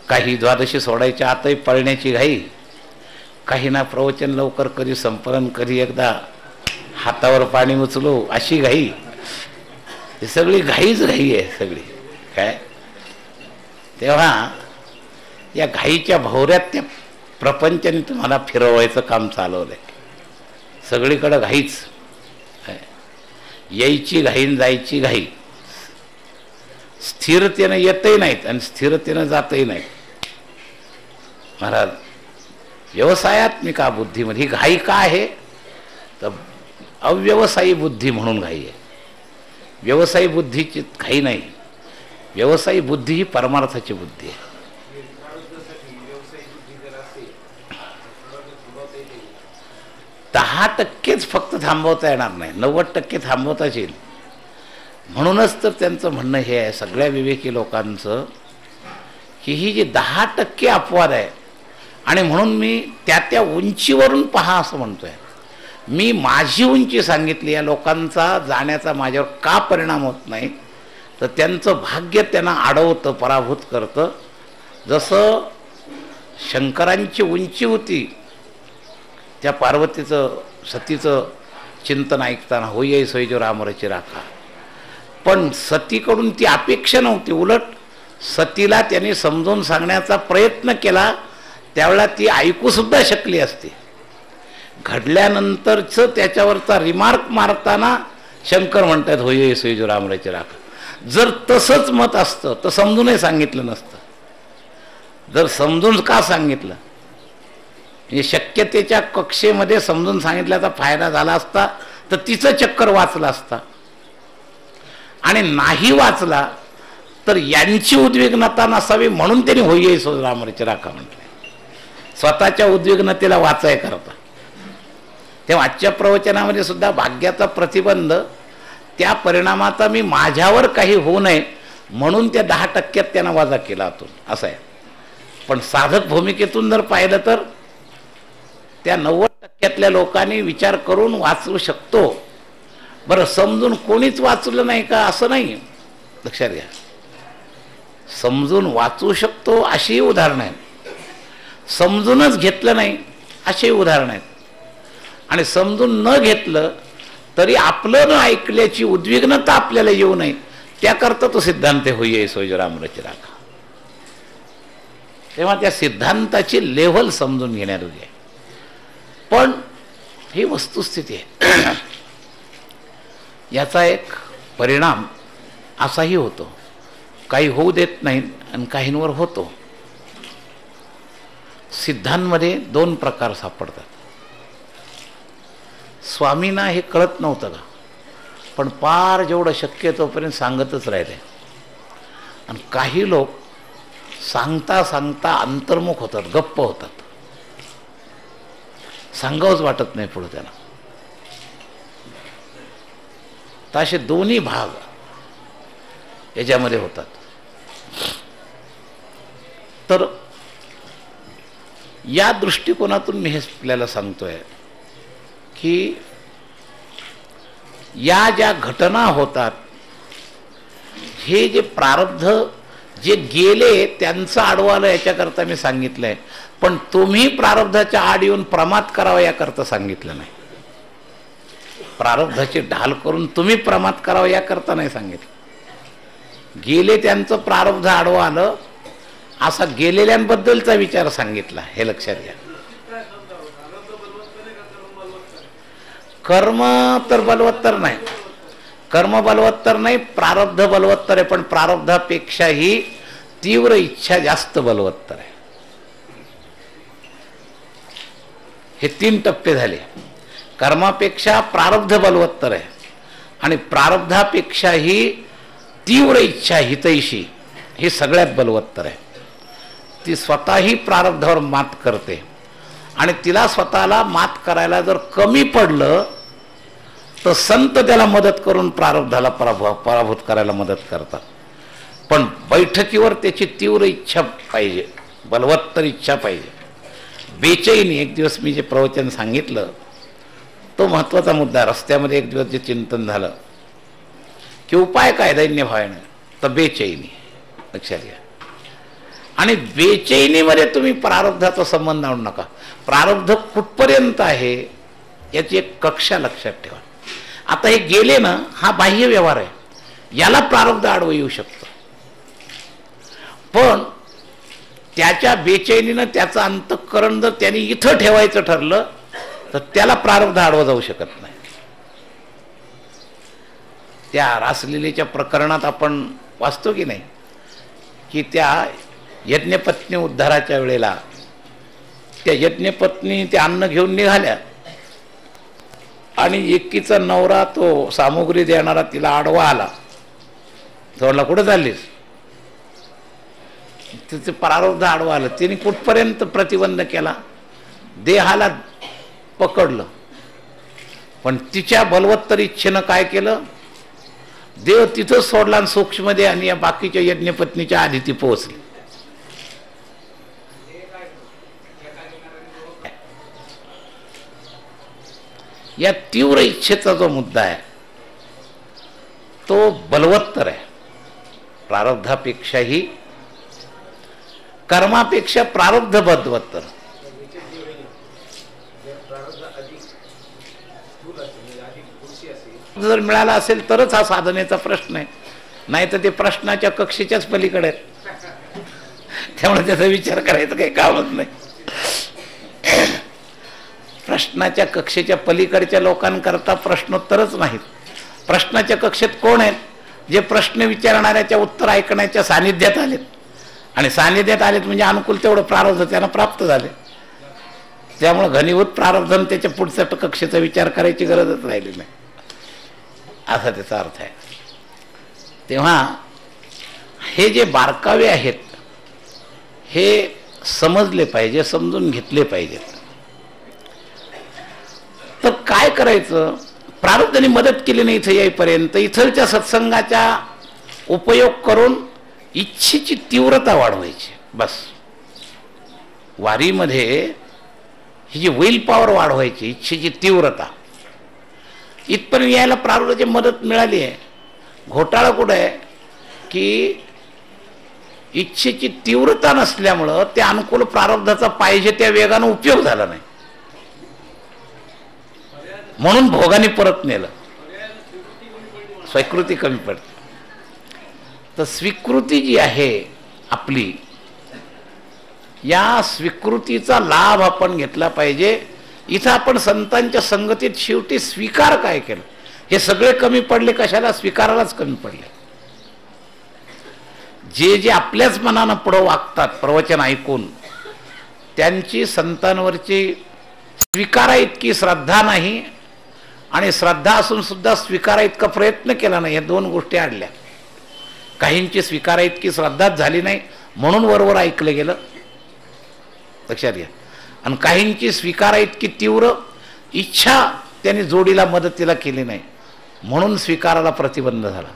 काही द्वादशी सोडायच्या आतही पळण्याची घाई, काही ना प्रवचन लवकर कधी संपलन, कधी एकदा हातावर पाणी उचलू अशी घाई. ही सगळी घाईच घाई आहे सगळी काय. तेव्हा या घाईच्या भोवऱ्यात त्या प्रपंचाने तुम्हाला फिरवायचं काम चालवलंय. सगळीकडं घाईच, यायची घाईन जायची घाई, स्थिरतेनं येतही नाहीत आणि स्थिरतेनं जातही नाहीत. महाराज व्यवसायात्मिका बुद्धीमध्ये ही घाई का आहे तर अव्यवसायी बुद्धी म्हणून घाई आहे. व्यवसायी बुद्धीची घाई नाही, व्यवसायी बुद्धी ही परमार्थाची बुद्धी आहे. 10% फक्त थांबवता येणार नाही, 90% थांबवताच येईल. म्हणूनच तर त्यांचं म्हणणं हे आहे सगळ्या विवेकी लोकांचं की ही जी 10% अपवाद आहे आणि म्हणून मी त्या उंचीवरून पहा असं म्हणतोय. मी माझी उंची सांगितली, या लोकांचा जाण्याचा माझ्यावर का परिणाम होत नाही तर त्यांचं भाग्य त्यांना अडवतं, पराभूत करतं. जसं शंकरांची उंची होती, त्या पार्वतीचं सतीचं चिंतन ऐकताना होई सोय जो रामरची राखा, पण सतीकडून ती अपेक्षा नव्हती. उलट सतीला त्यांनी समजून सांगण्याचा प्रयत्न केला, त्यावेळेला ती ऐकूसुद्धा शकली असती. घडल्यानंतरच त्याच्यावरचा रिमार्क मारताना शंकर म्हणतात होई सोय जो रामरची राखा. जर तसंच मत असतं तर समजूनही सांगितलं नसतं. जर समजून का सांगितलं म्हणजे शक्यतेच्या कक्षेमध्ये समजून सांगितल्याचा फायदा झाला असता तर तिचं चक्कर वाचलं असता. आणि नाही वाचला तर यांची उद्विग्नता नसावी म्हणून त्यांनी होई सो रामरची राखा म्हटले, स्वतःच्या उद्विग्नतेला वाचाय करता. तेव्हा आजच्या प्रवचनामध्ये सुद्धा भाग्याचा प्रतिबंध, त्या परिणामाचा मी माझ्यावर काही होऊ नये म्हणून त्या 10% त्यांना वजा केला आतून असं आहे. पण साधक भूमिकेतून जर पाहिलं तर त्या 90% लोकांनी विचार करून वाचू शकतो. बरं, समजून कोणीच वाचलं नाही का असं नाही, लक्षात घ्या. समजून वाचू शकतो अशीही उदाहरणं आहेत, समजूनच घेतलं नाही अशी उदाहरणं आहेत. आणि समजून न घेतलं तरी आपलं न ऐकल्याची उद्विग्नता आपल्याला येऊ नये त्याकरता तो सिद्धांत होई सोय रामरची राखा. तेव्हा त्या सिद्धांताची लेव्हल समजून घेण्याजोगी आहे. पण ही वस्तुस्थिती आहे. याचा एक परिणाम असाही होतो, काही होऊ देत नाहीत आणि काहींवर होतो. सिद्धांमध्ये 2 प्रकार सापडतात. स्वामींना हे कळत नव्हतं का, पण पार जेवढं शक्य तोपर्यंत सांगतच राहिले. आणि काही लोक सांगता सांगता अंतर्मुख होतात, गप्प होतात, सांगावंच वाटत नाही पुढे त्यांना. तर असे दोन्ही भाग याच्यामध्ये होतात. तर या दृष्टिकोनातून मी हे आपल्याला सांगतोय की या ज्या घटना होतात, हे जे प्रारब्ध जे गेले त्यांचं आडवालं याच्याकरता मी सांगितलंय. पण तुम्ही प्रारब्धाच्या आड येऊन प्रमाद करावा याकरता सांगितलं नाही. प्रारब्धाची ढाल करून तुम्ही प्रमाद करावा याकरता नाही सांगितलं. गेले त्यांचं प्रारब्ध आडवं आलं असा गेलेल्यांबद्दलचा विचार सांगितला, हे लक्षात घ्या. कर्म तर बलवत्तर नाही, कर्म बलवत्तर नाही, प्रारब्ध बलवत्तर आहे. पण प्रारब्धापेक्षाही तीव्र इच्छा जास्त बलवत्तर आहे. हे 3 टप्पे झाले. कर्मापेक्षा प्रारब्ध बलवत्तर आहे, आणि प्रारब्धापेक्षाही तीव्र इच्छा हितैषी ही सगळ्यात बलवत्तर आहे. ती स्वतःही प्रारब्धावर मात करते आणि तिला स्वतःला मात करायला जर कमी पडलं तर संत त्याला मदत करून प्रारब्धाला पराभूत करायला मदत करतात. पण बैठकीवर त्याची तीव्र इच्छा पाहिजे, बलवत्तर इच्छा पाहिजे. बेचैनी, एक दिवस मी जे प्रवचन सांगितलं तो महत्त्वाचा मुद्दा. रस्त्यामध्ये एक दिवस जे चिंतन झालं की उपाय काय दैन्यभावाने, तर बेचैनी. लक्षात घ्या. आणि बेचैनीमध्ये तुम्ही प्रारब्धाचा संबंध आणू नका. प्रारब्ध कुठपर्यंत आहे याची एक कक्षा लक्षात ठेवा. आता हे गेले ना, हा बाह्य व्यवहार आहे, याला प्रारब्ध आडवं येऊ शकतं. पण त्याच्या बेचैनीनं त्याचं अंतःकरण जर त्यांनी इथं ठेवायचं ठरलं तर त्याला प्रारब्ध आडवं जाऊ शकत नाही. त्या रासलीलेच्या प्रकरणात आपण वाचतो की नाही की त्या यज्ञपत्नी उद्धाराच्या वेळेला त्या यज्ञपत्नी ते अन्न घेऊन निघाल्या आणि एकीचा नवरा तो सामुग्री देणारा तिला आडवा आला. थोडला कुठं चाललीस, तिचे प्रारब्ध आडवा आलं. तिने कुठपर्यंत प्रतिबंध केला, देहाला पकडलं. पण तिच्या बलवत्तर इच्छेनं काय केलं, देव तिथंच सोडला आणि सूक्ष्मदे आणि या बाकीच्या यज्ञपत्नीच्या आधी ती पोहोचली. या तीव्र इच्छेचा जो मुद्दा आहे तो बलवत्तर आहे. प्रारब्धापेक्षाही, कर्मापेक्षा प्रारब्ध बलवत्तर. जर मिळाला असेल तरच हा साधनेचा प्रश्न आहे, नाही तर ते प्रश्नाच्या कक्षेच्याच पलीकडे आहेत. त्यामुळे त्याचा विचार करायचं काही कामच नाही. प्रश्नाच्या कक्षेच्या पलीकडच्या लोकांकरता प्रश्नोत्तरच नाहीत. प्रश्नाच्या कक्षेत कोण आहेत, जे प्रश्न विचारणाऱ्याच्या उत्तर ऐकण्याच्या सानिध्यात आलेत. आणि सानिध्यात आलेत म्हणजे अनुकूल तेवढं प्रारब्ध त्यांना प्राप्त झाले. त्यामुळे घनीभूत प्रारब्धन त्याच्या पुढच्या कक्षेचा विचार करायची गरजच राहिली नाही, असा त्याचा अर्थ आहे. तेव्हा हे जे बारकावे आहेत हे समजले पाहिजे, समजून घेतले पाहिजेत. तर काय करायचं, प्रारब्धाने मदत केली नाही इथं येईपर्यंत. इथलच्या सत्संगाचा उपयोग करून इच्छेची तीव्रता वाढवायची बस. वारीमध्ये ही जी विल पॉवर वाढवायची, इच्छेची तीव्रता, इथपर्यंत यायला प्रारब्धाची मदत मिळाली आहे. घोटाळा कुठं आहे की इच्छेची तीव्रता नसल्यामुळं त्या अनुकूल प्रारब्धाचा पाहिजे त्या वेगानं उपयोग झाला नाही, म्हणून भोगाने परत नेलं. स्वीकृती कमी पडते. तर स्वीकृती जी आहे आपली, या स्वीकृतीचा लाभ आपण घेतला पाहिजे. इथं आपण संतांच्या संगतीत शेवटी स्वीकार काय केलं, हे सगळे कमी पडले. कशाला? स्वीकारालाच कमी पडले. जे जे आपल्याच मनानं पुढं वागतात प्रवचन ऐकून, त्यांची संतांवरची स्वीकारा इतकी श्रद्धा नाही आणि श्रद्धा असून सुद्धा स्वीकारा इतका प्रयत्न केला नाही. या दोन गोष्टी आडल्या. काहींची स्वीकारा इतकी श्रद्धाच झाली नाही म्हणून वरवर ऐकलं गेलं, लक्षात घ्या. आणि काहींची स्वीकारा इतकी तीव्र इच्छा त्यांनी जोडीला मदतीला केली नाही म्हणून स्वीकाराला प्रतिबंध झाला.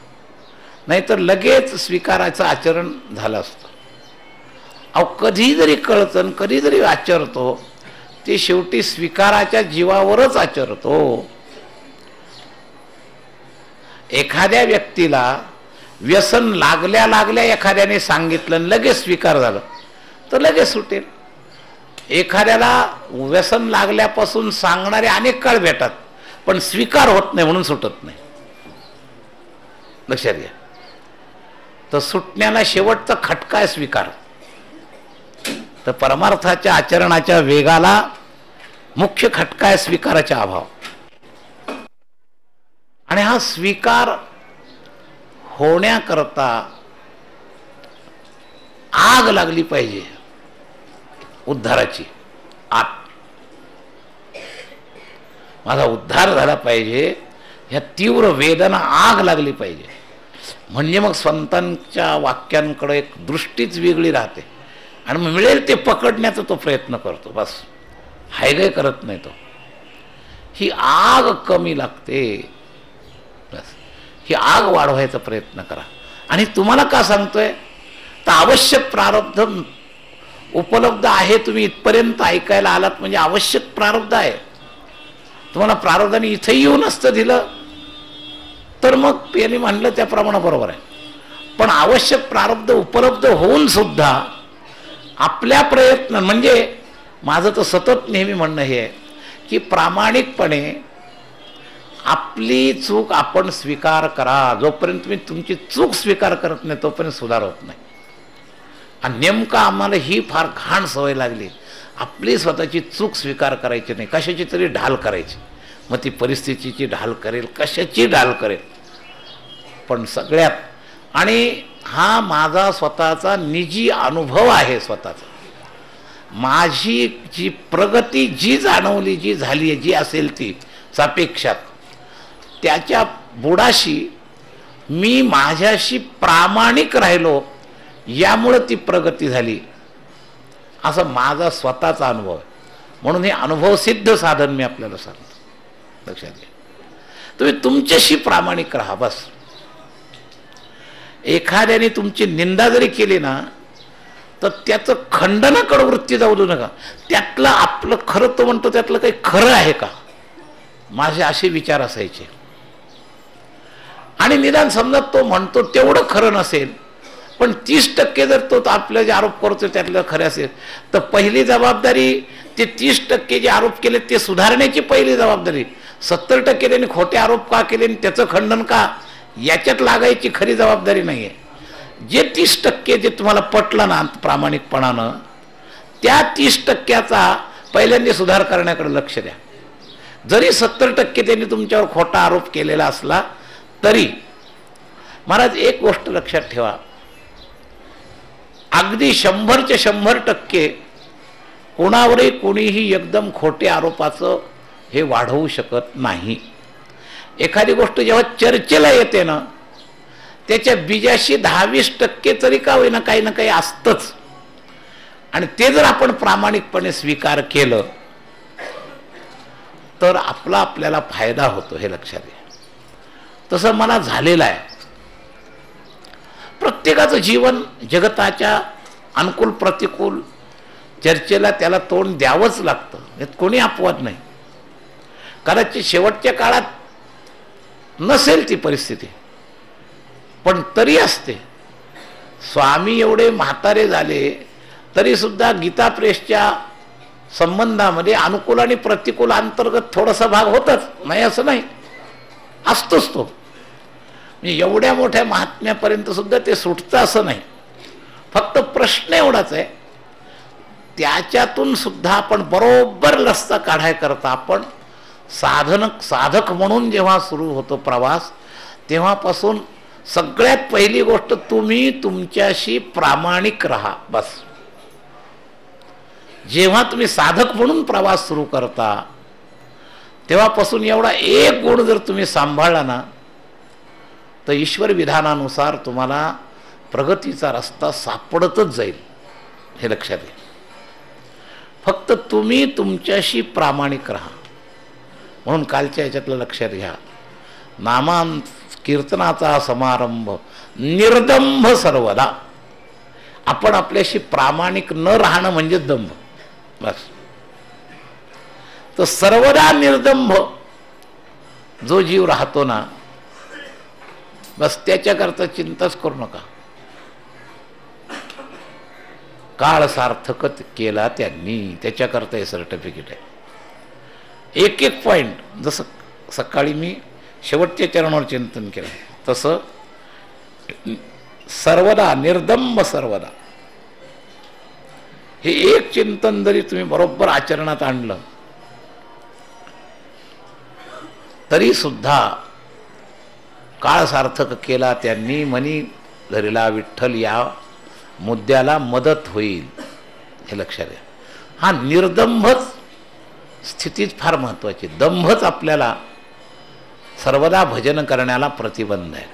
नाहीतर लगेच स्वीकाराचं आचरण झालं असतं. अहो कधी जरी कळतं, कधी जरी आचरतो, ते शेवटी स्वीकाराच्या जीवावरच आचरतो. एखाद्या व्यक्तीला व्यसन लागल्या लागल्या एखाद्याने सांगितलं आणि लगेच स्वीकार झालं तर लगेच सुटेल. एखाद्याला व्यसन लागल्यापासून सांगणारे अनेक काळ भेटतात पण स्वीकार होत नाही म्हणून सुटत नाही, लक्षात घ्या. तर सुटण्याला शेवटचा खटका आहे स्वीकार. तर परमार्थाच्या आचरणाच्या वेगाला मुख्य खटका आहे स्वीकाराचा अभाव. आणि हा स्वीकार होण्याकरता आग लागली पाहिजे उद्धाराची. आत माझा उद्धार झाला पाहिजे ह्या तीव्र वेदना आग लागली पाहिजे. म्हणजे मग संतांच्या वाक्यांकडे एक दृष्टीच वेगळी राहते आणि मग मिळेल ते पकडण्याचा तो प्रयत्न करतो. बस हायगाय करत नाही तो. ही आग कमी लागते. बस ही आग वाढवायचा प्रयत्न करा. आणि तुम्हाला का सांगतोय तर आवश्यक प्रारब्ध उपलब्ध आहे. तुम्ही इथपर्यंत ऐकायला आलात म्हणजे आवश्यक प्रारब्ध आहे. तुम्हाला प्रारब्धाने इथं येऊ नसतं दिलं तर मग यांनी म्हणलं त्याप्रमाणे बरोबर आहे. पण आवश्यक प्रारब्ध उपलब्ध होऊन सुद्धा आपल्या प्रयत्न म्हणजे माझं तर सतत नेहमी म्हणणं हे आहे की प्रामाणिकपणे आपली चूक आपण स्वीकार करा. जोपर्यंत तुम्ही तुमची चूक स्वीकार करत नाही तोपर्यंत सुधार होत नाही. आणि नेमका आम्हाला ही फार घाण सवय लागली. आपली स्वतःची चूक स्वीकार करायची नाही, कशाची तरी ढाल करायची. मग ती परिस्थितीची ढाल करेल, कशाची ढाल करेल, पण सगळ्यात. आणि हा माझा स्वतःचा निजी अनुभव आहे. स्वतःचा माझी जी प्रगती जी जाणवली जी झाली आहे जी असेल ती सापेक्षात त्याच्या बुडाशी मी माझ्याशी प्रामाणिक राहिलो यामुळे ती प्रगती झाली असा माझा स्वतःचा अनुभव आहे. म्हणून हे अनुभवसिद्ध साधन मी आपल्याला सांगतो. लक्षात घ्या. तुम्ही तुमच्याशी प्रामाणिक राहा. बस एखाद्याने तुमची निंदा जरी केली ना तर त्याचं खंडनाकडे वृत्ती जाऊ देऊ नका. त्यातलं आपलं खरं तो म्हणतो त्यातलं काही खरं आहे का, माझे असे विचार असायचे. आणि निदान समजा तो म्हणतो तेवढं खरं नसेल पण 30% जर तो आपले जे आरोप करतो त्यातलं खरं असेल तर पहिली जबाबदारी ते 30% जे आरोप केले ते सुधारण्याची पहिली जबाबदारी. 70% त्यांनी खोटे आरोप का केले आणि त्याचं खंडन का याच्यात लागायची खरी जबाबदारी नाही आहे. जे 30% जे तुम्हाला पटलं ना प्रामाणिकपणानं त्या 30%चा पहिल्यांदा सुधार करण्याकडे लक्ष द्या. जरी 70% त्यांनी तुमच्यावर खोटा आरोप केलेला असला तरी महाराज एक गोष्ट लक्षात ठेवा, अगदी 100च्या 100% कोणावरही कोणीही एकदम खोटे आरोपाचं हे वाढवू शकत नाही. एखादी गोष्ट जेव्हा चर्चेला येते ना त्याच्या बीजाशी 10-20% तरी का होईना काही ना काही असतंच. आणि ते जर आपण प्रामाणिकपणे स्वीकार केलं तर आपल्याला फायदा होतो हे लक्षात घ्या. तसं मला झालेलं आहे. प्रत्येकाचं जीवन जगताच्या अनुकूल प्रतिकूल चर्चेला त्याला तोंड द्यावंच लागतं. यात कोणी अपवाद नाही. कदाचित शेवटच्या काळात नसेल ती परिस्थिती पण तरी असते. स्वामी एवढे म्हातारे झाले तरी सुद्धा गीता प्रेसच्या संबंधामध्ये अनुकूल आणि प्रतिकूल अंतर्गत थोडासा भाग होतच नाही असं नाही, असतोच तो. म्हणजे एवढ्या मोठ्या महात्म्यापर्यंत सुद्धा ते सुटतं असं नाही. फक्त प्रश्न एवढाच आहे त्याच्यातून सुद्धा आपण बरोबर रस्ता काढाय करता आपण साधक म्हणून जेव्हा सुरू होतो प्रवास तेव्हापासून सगळ्यात पहिली गोष्ट तुम्ही तुमच्याशी प्रामाणिक राहा. बस जेव्हा तुम्ही साधक म्हणून प्रवास सुरू करता तेव्हापासून एवढा एक गुण जर तुम्ही सांभाळला ना तर ईश्वर विधानानुसार तुम्हाला प्रगतीचा रस्ता सापडतच जाईल हे लक्षात घ्या. फक्त तुम्ही तुमच्याशी प्रामाणिक राहा. म्हणून कालच्या याच्यातलं लक्षात घ्या, कीर्तनाचा समारंभ निर्दंभ सर्वदा. आपण आपल्याशी प्रामाणिक न राहणं म्हणजे दंभ. बस तर सर्वदा निर्दंभ जो जीव राहतो ना बस त्याच्याकरता चिंताच करू नका. काळ सार्थक केला त्यांनी, त्याच्याकरता हे सर्टिफिकेट आहे. एक एक पॉइंट जसं सकाळी मी शेवटच्या चरणावर चिंतन केलं तसं सर्वदा निर्दंभ सर्वदा हे एक चिंतन जरी तुम्ही बरोबर आचरणात आणलं तरी सुद्धा काळ सार्थक केला त्यांनी मनी धरिला विठ्ठल या मुद्द्याला मदत होईल हे लक्षात घ्या. हा निर्दंभच स्थितीत फार महत्वाची. दंभच आपल्याला सर्वदा भजन करण्याला प्रतिबंध आहे.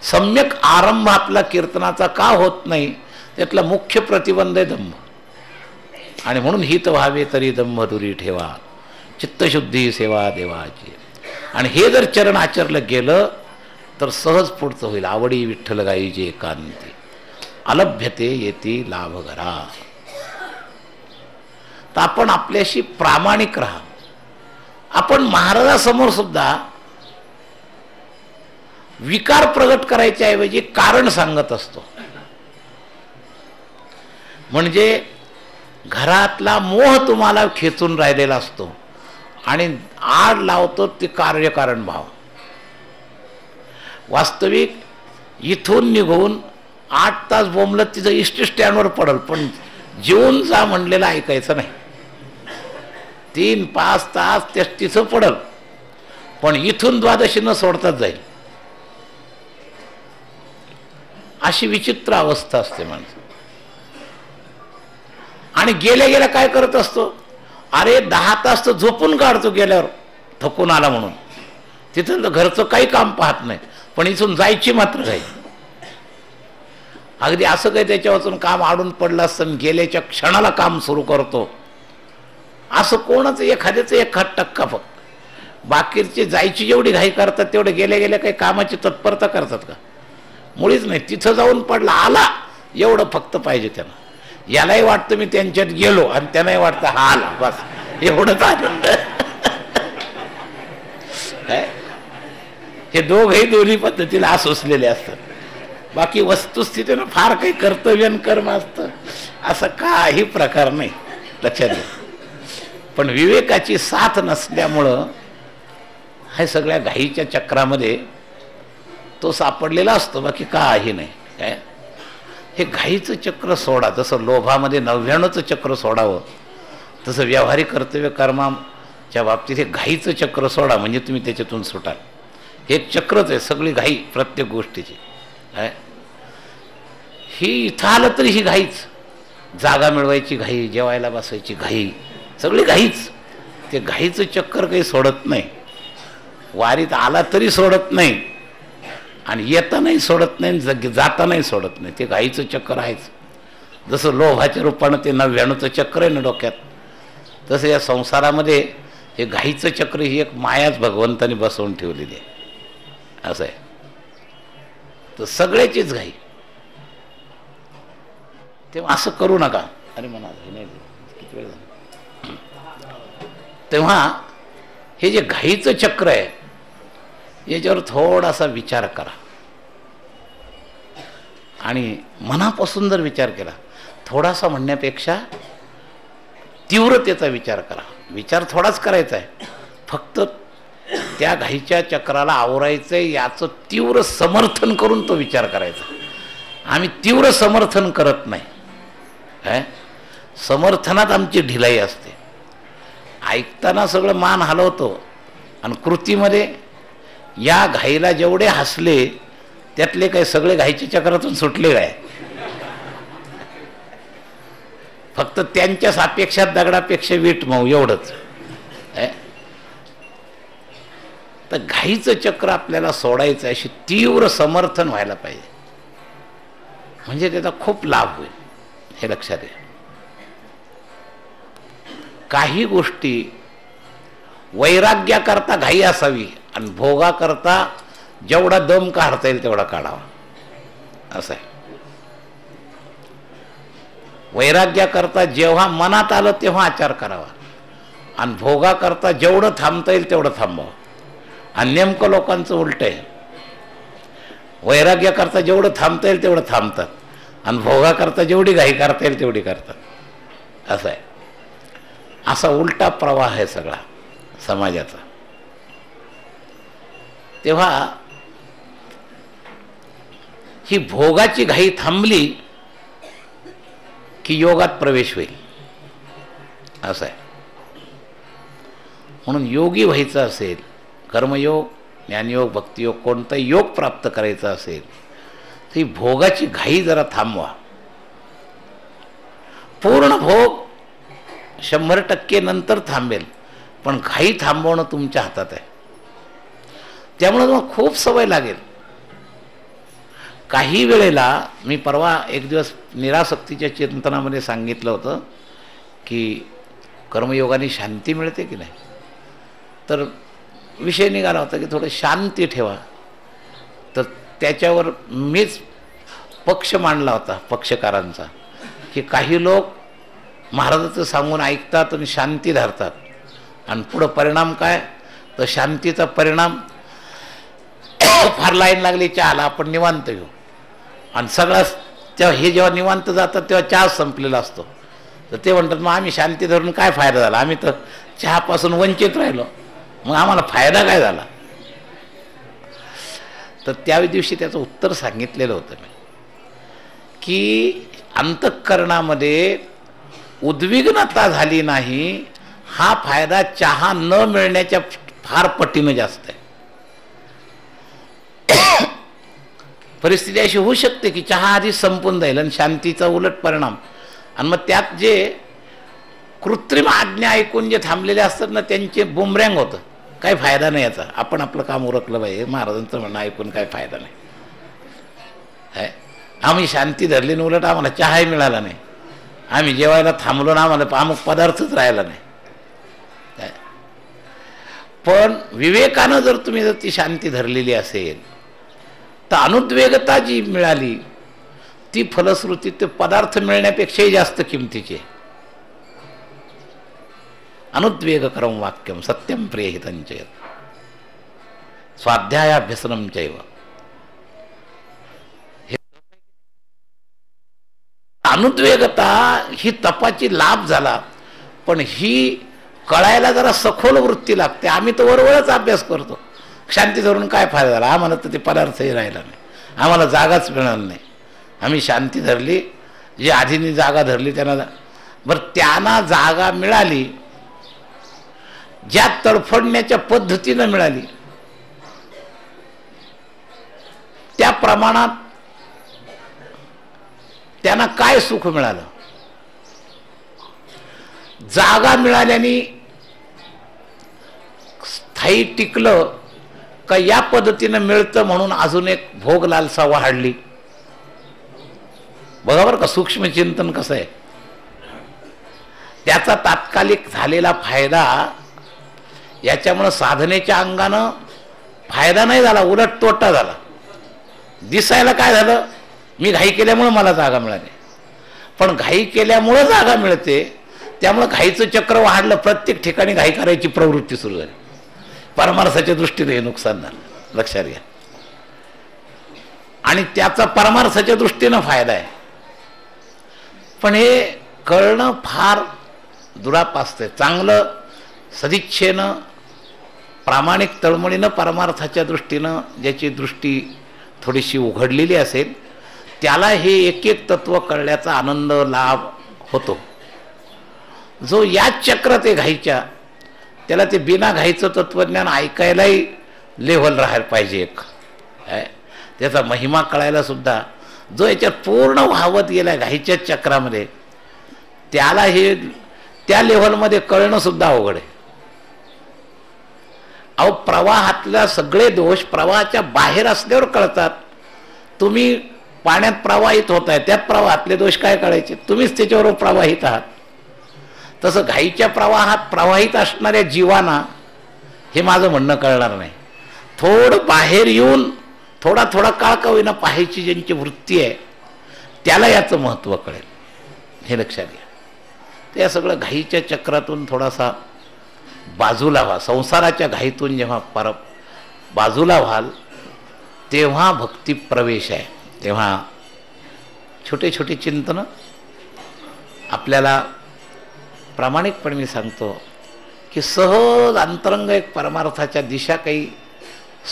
सम्यक आरंभ आपला कीर्तनाचा का होत नाही, त्यातला मुख्य प्रतिबंध आहे दंभ. आणि म्हणून हित व्हावे तरी दंभ दुरी ठेवा, चित्तशुद्धी सेवा देवाची. आणि हे जर चरण आचरलं गेलं तर सहज पुढचं होईल. आवडी विठ्ठल गाईची एकांती, अलभ्यते येती लाभ घरा. तर आपण आपल्याशी प्रामाणिक राहा. आपण महाराजासमोर सुद्धा विकार प्रगट करायच्या ऐवजी कारण सांगत असतो. म्हणजे घरातला मोह तुम्हाला खेचून राहिलेला असतो आणि आड लावतो ते कार्यकारण भाव. वास्तविक इथून निघून 8 तास बोंबलत तिथं इष्ट स्टँडवर पडल, पण जेवून जा म्हणलेलं ऐकायचं नाही. 3-5 तास तिथं पडल, पण इथून द्वादशीनं सोडताच जाईल. अशी विचित्र अवस्था असते माणसं. आणि गेल्या गेल्या काय करत असतो, अरे 10 तास तर झोपून काढतो गेल्यावर थकून आला म्हणून. तिथं तर घरचं काही काम पाहत नाही, पण इथून जायची मात्र काही. अगदी असं काही त्याच्यापासून काम आडून पडलं असतं, गेल्याच्या क्षणाला काम सुरू करतो. असं कोणाचं एखाद्याचं 1% फक्त. बाकीचे जायची जेवढी घाई करतात तेवढे गेल्या गेल्या काही कामाची तत्परता करतात का? मुळीच नाही. तिथं जाऊन पडला आला एवढं फक्त पाहिजे त्यांना. यालाही वाटतं मी त्यांच्यात गेलो आणि त्यांनाही वाटतं हा आला, बस एवढंच आनंद. हे दोघही दोन्ही पद्धतीला असोसलेले असतात. बाकी वस्तुस्थितीनं फार काही कर्तव्य कर्म असतं असं काही प्रकार नाही, लक्षात घ्या. पण विवेकाची साथ नसल्यामुळं हे सगळ्या घाईच्या चक्रामध्ये तो सापडलेला असतो, बाकी काही नाही. काय हे घाईचं चक्र सोडा. जसं लोभामध्ये 99चं चक्र सोडावं, तसं व्यावहारिक कर्तव्य कर्माच्या बाबतीत हे घाईचं चक्र सोडा, म्हणजे तुम्ही त्याच्यातून सुटाल. हे चक्रच आहे सगळी घाई प्रत्येक गोष्टीची. काय ही इथं आलं तरी ही घाईच. जागा मिळवायची घाई, जेवायला बसायची घाई, सगळी घाईच. ते घाईचं चक्कर काही सोडत नाही. वारीत आला तरी सोडत नाही, आणि येतानाही सोडत नाही, जातानाही सोडत नाही. ते घाईचं चक्कर आहेच. जसं लोभाच्या रूपानं ते 99चं चक्र आहे ना डोक्यात, तसं या संसारामध्ये हे घाईचं चक्र ही एक मायाच भगवंताने बसवून ठेवलेली आहे. असं आहे. तर सगळ्याचीच घाई. तेव्हा असं करू नका. अरे म्हणा नाही किती वेळ झाला. तेव्हा हे जे घाईचं चक्र आहे याच्यावर थोडासा विचार करा. आणि मनापासून जर विचार केला, थोडासा म्हणण्यापेक्षा तीव्रतेचा विचार करा. विचार थोडाच करायचा आहे, फक्त त्या घाईच्या चक्राला आवरायचं आहे याचं तीव्र समर्थन करून तो विचार करायचा. आम्ही तीव्र समर्थन करत नाही. काय समर्थनात आमची ढिलाई असते. ऐकताना सगळं मान हलवतो आणि कृतीमध्ये या घाईला जेवढे हसले त्यातले काही सगळे घाईच्या चक्रातून सुटले काय? फक्त त्यांच्या सापेक्षात दगडापेक्षा वीट मऊ एवढंच. तर घाईचं चक्र आपल्याला सोडायचं अशी तीव्र समर्थन व्हायला पाहिजे, म्हणजे त्याचा खूप लाभ होईल. हे लक्षात घ्या. काही गोष्टी वैराग्याकरता घाई असावी आणि भोगाकरता जेवढा दम काढता येईल तेवढा काढावा, असं आहे. वैराग्याकरता जेव्हा मनात आलं तेव्हा आचार करावा आणि भोगाकरता जेवढं थांबता येईल तेवढं थांबावं. आणि नेमकं लोकांचं उलट आहे. वैराग्याकरता जेवढं थांबता येईल तेवढं थांबतात आणि भोगाकरता जेवढी घाई करता येईल तेवढी करतात, असं आहे. असा उलटा प्रवाह आहे सगळा समाजाचा. तेव्हा ही भोगाची घाई थांबली की योगात प्रवेश होईल, असं आहे. म्हणून योगी व्हायचं असेल, कर्मयोग, ज्ञानयोग, भक्तियोग, कोणताही योग प्राप्त करायचा असेल तर ही भोगाची घाई जरा थांबवा. पूर्ण भोग 100% नंतर थांबेल, पण घाई थांबवणं तुमच्या हातात आहे. त्यामुळे मग खूप सवय लागेल. काही वेळेला मी परवा एक दिवस निरासक्तीच्या चिंतनामध्ये सांगितलं होतं की कर्मयोगाने शांती मिळते की नाही. तर विषय निघाला होता की थोडं शांती ठेवा. तर त्याच्यावर मीच पक्ष मांडला होता पक्षकारांचा की काही लोक महाराजाचं सांगून ऐकतात आणि शांती धरतात आणि पुढं परिणाम काय तर शांतीचा परिणाम फार लाईन लागली चहाला आपण निवांत घेऊ आणि सगळंच तेव्हा हे जेव्हा निवांत जातात तेव्हा चहा संपलेला असतो. तर ते म्हणतात मग आम्ही शांती धरून काय फायदा झाला, आम्ही तर चहापासून वंचित राहिलो, मग आम्हाला फायदा काय झाला. तर त्या दिवशी त्याचं उत्तर सांगितलेलं होतं मी की अंतःकरणामध्ये उद्विग्नता झाली नाही हा फायदा चहा न मिळण्याच्या फार पटीनं जास्त आहे. परिस्थिती अशी होऊ शकते की चहा आधी संपून जाईल आणि शांतीचा उलट परिणाम, आणि मग त्यात जे कृत्रिम आज्ञा ऐकून जे थांबलेले असतात ना त्यांचे बुमरँग होतं. काही फायदा नाही याचा, आपण आपलं काम उरकलं पाहिजे, महाराजांचं म्हणणं ऐकून काही फायदा नाही. आम्ही शांती धरली आणि उलट आम्हाला चहाही मिळाला नाही, आम्ही जेवायला थांबलो ना आम्हाला अमुक पदार्थच राहिला नाही. पण विवेकानं जर तुम्ही जर ती शांती धरलेली असेल तर अनुद्वेगता जी मिळाली ती फलश्रुती ते पदार्थ मिळण्यापेक्षाही जास्त किमतीची. अनुद्वेगकरम वाक्यम सत्यम प्रियहितंच स्वाध्यायाभ्यसनम चैव. अनुद्वेगता ही तपाची लाभ झाला, पण ही कळायला जरा सखोल वृत्ती लागते. आम्ही तर वरवरच अभ्यास करतो, शांती धरून काय फायदा झाला, आम्हाला तर ते पदार्थही राहिला नाही, आम्हाला जागाच मिळाली नाही. आम्ही शांती धरली, जी आधीनी जागा धरली त्यांना बरं त्यांना जागा मिळाली, ज्या तडफडण्याच्या पद्धतीनं मिळाली त्या प्रमाणात त्यांना काय सुख मिळालं. जागा मिळाल्याने स्थायी टिकलं का या पद्धतीनं मिळतं म्हणून अजून एक भोग लालसा वाढली. बरोबर का, सूक्ष्म चिंतन कसं आहे. त्याचा तात्कालिक झालेला फायदा याच्यामुळे साधनेच्या अंगानं फायदा नाही झाला, उलट तोटा झाला. दिसायला काय झालं, मी घाई केल्यामुळे मला जागा मिळाली, पण घाई केल्यामुळे जागा मिळते त्यामुळे घाईचं चक्र वाढलं, प्रत्येक ठिकाणी घाई करायची प्रवृत्ती सुरू झाली. परमार्थाच्या दृष्टीने हे नुकसान झालं, लक्षात घ्या. आणि त्याचा परमार्थाच्या दृष्टीनं फायदा आहे, पण हे कळणं फार दुरापास्त आहे. चांगलं सदिच्छेनं प्रामाणिक तळमळीनं परमार्थाच्या दृष्टीनं ज्याची दृष्टी थोडीशी उघडलेली असेल त्याला हे एक एक तत्व कळल्याचा आनंद लाभ होतो. जो याच चक्रात आहे घाईच्या, त्याला ते बिना घाईचं तत्वज्ञान ऐकायलाही लेव्हल राहायला पाहिजे एक. त्याचा महिमा कळायला सुद्धा जो याच्यात पूर्ण वाहवत गेला घाईच्या चक्रामध्ये त्याला हे त्या लेव्हलमध्ये कळणं सुद्धा अवघड आहे. अहो प्रवाहातल्या सगळे दोष प्रवाहाच्या बाहेर असल्यावर कळतात. तुम्ही पाण्यात प्रवाहित होत आहे, त्यात प्रवाहातले दोष काय कळायचे, तुम्हीच त्याच्यावर प्रवाहित आहात. तसं घाईच्या प्रवाहात प्रवाहित असणाऱ्या जीवांना हे माझं म्हणणं कळणार नाही. थोडं बाहेर येऊन थोडा थोडा काळ का होईना पाहायची ज्यांची वृत्ती आहे त्याला याचं महत्त्व कळेल, हे लक्षात घ्या. तर या सगळं घाईच्या चक्रातून थोडासा बाजूला व्हा. संसाराच्या घाईतून जेव्हा बाजूला व्हाल तेव्हा भक्ती प्रवेश आहे. तेव्हा छोटे छोटे चिंतन आपल्याला प्रामाणिकपणे मी सांगतो की सहज अंतरंग एक परमार्थाच्या दिशा काही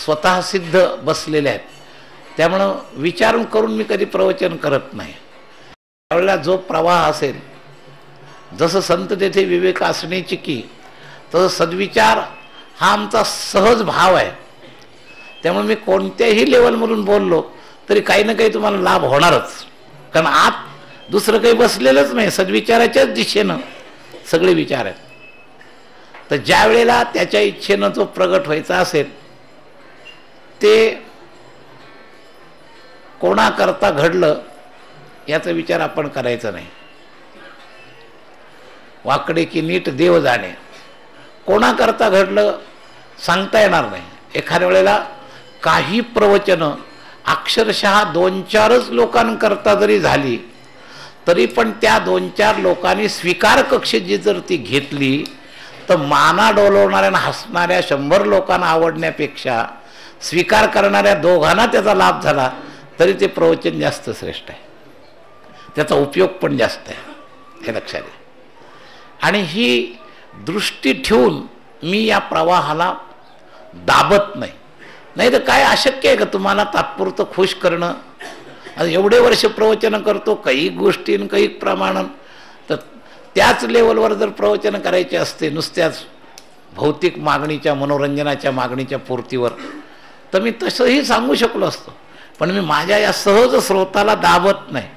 स्वतः सिद्ध बसलेल्या आहेत. त्यामुळं विचारून करून मी कधी प्रवचन करत नाही. त्यावेळेला जो प्रवाह असेल, जसं संत तेथे विवेक असण्याची की तसं सद्विचार हा आमचा सहज भाव आहे. त्यामुळे मी कोणत्याही लेवलमधून बोललो तरी काही ना काही तुम्हाला लाभ होणारच, कारण आत दुसरं काही बसलेलंच नाही, सद्विचाराच्याच दिशेनं सगळे विचार आहेत. तर ज्या वेळेला त्याच्या इच्छेनं जो प्रगट व्हायचा असेल ते कोणाकरता घडलं याचा विचार आपण करायचा नाही. वाकडे की नीट देव जाणे. कोणाकरता घडलं सांगता येणार नाही. एखाद्या वेळेला काही प्रवचनं अक्षरशः 2-4च लोकांकरता जरी झाली तरी पण त्या 2-4 लोकांनी स्वीकार कक्षेची जर ती घेतली तर माना डोलवणाऱ्या आणि हसणाऱ्या 100 लोकांना आवडण्यापेक्षा स्वीकार करणाऱ्या 2घांना त्याचा लाभ झाला तरी ते प्रवचन जास्त श्रेष्ठ आहे. त्याचा उपयोग पण जास्त आहे, हे लक्षात घ्या. आणि ही दृष्टी ठेवून मी या प्रवाहाला दाबत नाही. नाही तर काय अशक्य आहे का तुम्हाला तात्पुरतं खुश करणं. एवढे वर्ष प्रवचन करतो काही गोष्टी काही प्रमाणात, तर त्याच लेवलवर जर प्रवचन करायचे असते नुसत्याच भौतिक मागणीच्या मनोरंजनाच्या मागणीच्या पूर्तीवर तर मी तसंही सांगू शकलो असतो. पण मी माझ्या या सहज स्रोताला दाबत नाही.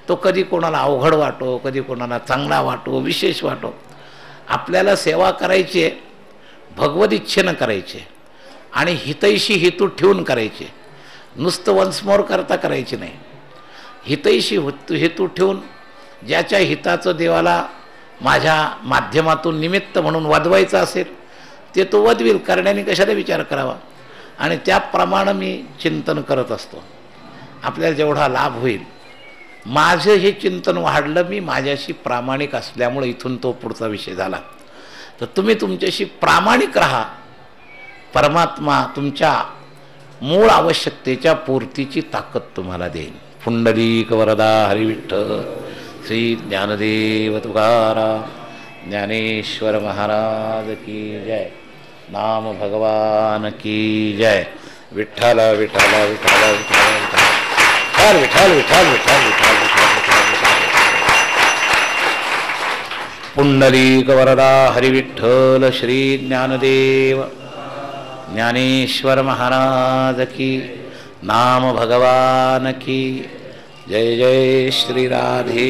तो कधी कोणाला अवघड वाटो, कधी कोणाला चांगला वाटो, विशेष वाटो. आपल्याला सेवा करायची आहे, भगवत इच्छेनं करायची आणि हितैषी हेतू ठेवून करायचे. नुसतं वन्स मोर करता करायची नाही. हितैषी हेतू ठेवून ज्याच्या हिताचं देवाला माझ्या माध्यमातून निमित्त म्हणून वादवायचं असेल ते तो वदविल. करण्याने कशाला विचार करावा. आणि त्याप्रमाणे मी चिंतन करत असतो. आपल्याला जेवढा लाभ होईल. माझं हे चिंतन वाढलं मी माझ्याशी प्रामाणिक असल्यामुळे. इथून तो पुढचा विषय झाला. तर तुम्ही तुमच्याशी प्रामाणिक राहा. परमात्मा तुमच्या मूळ आवश्यकतेच्या पूर्तीची ताकद तुम्हाला देईल. पुंडलीक वरदा हरिविठ्ठल श्री ज्ञानदेव तुकाराम ज्ञानेश्वर महाराज की जय. नाम भगवान की जय. विठ्ठल विठ्ठल विठ्ठल विठ्ठल विठ्ठल विठ्ठल विठ्ठल विठ्ठल. पुंडलीक वरदा हरिविठ्ठल श्री ज्ञानदेव ज्ञानेश्वर महाराज की. नाम भगवान की जय. जय श्री राधे.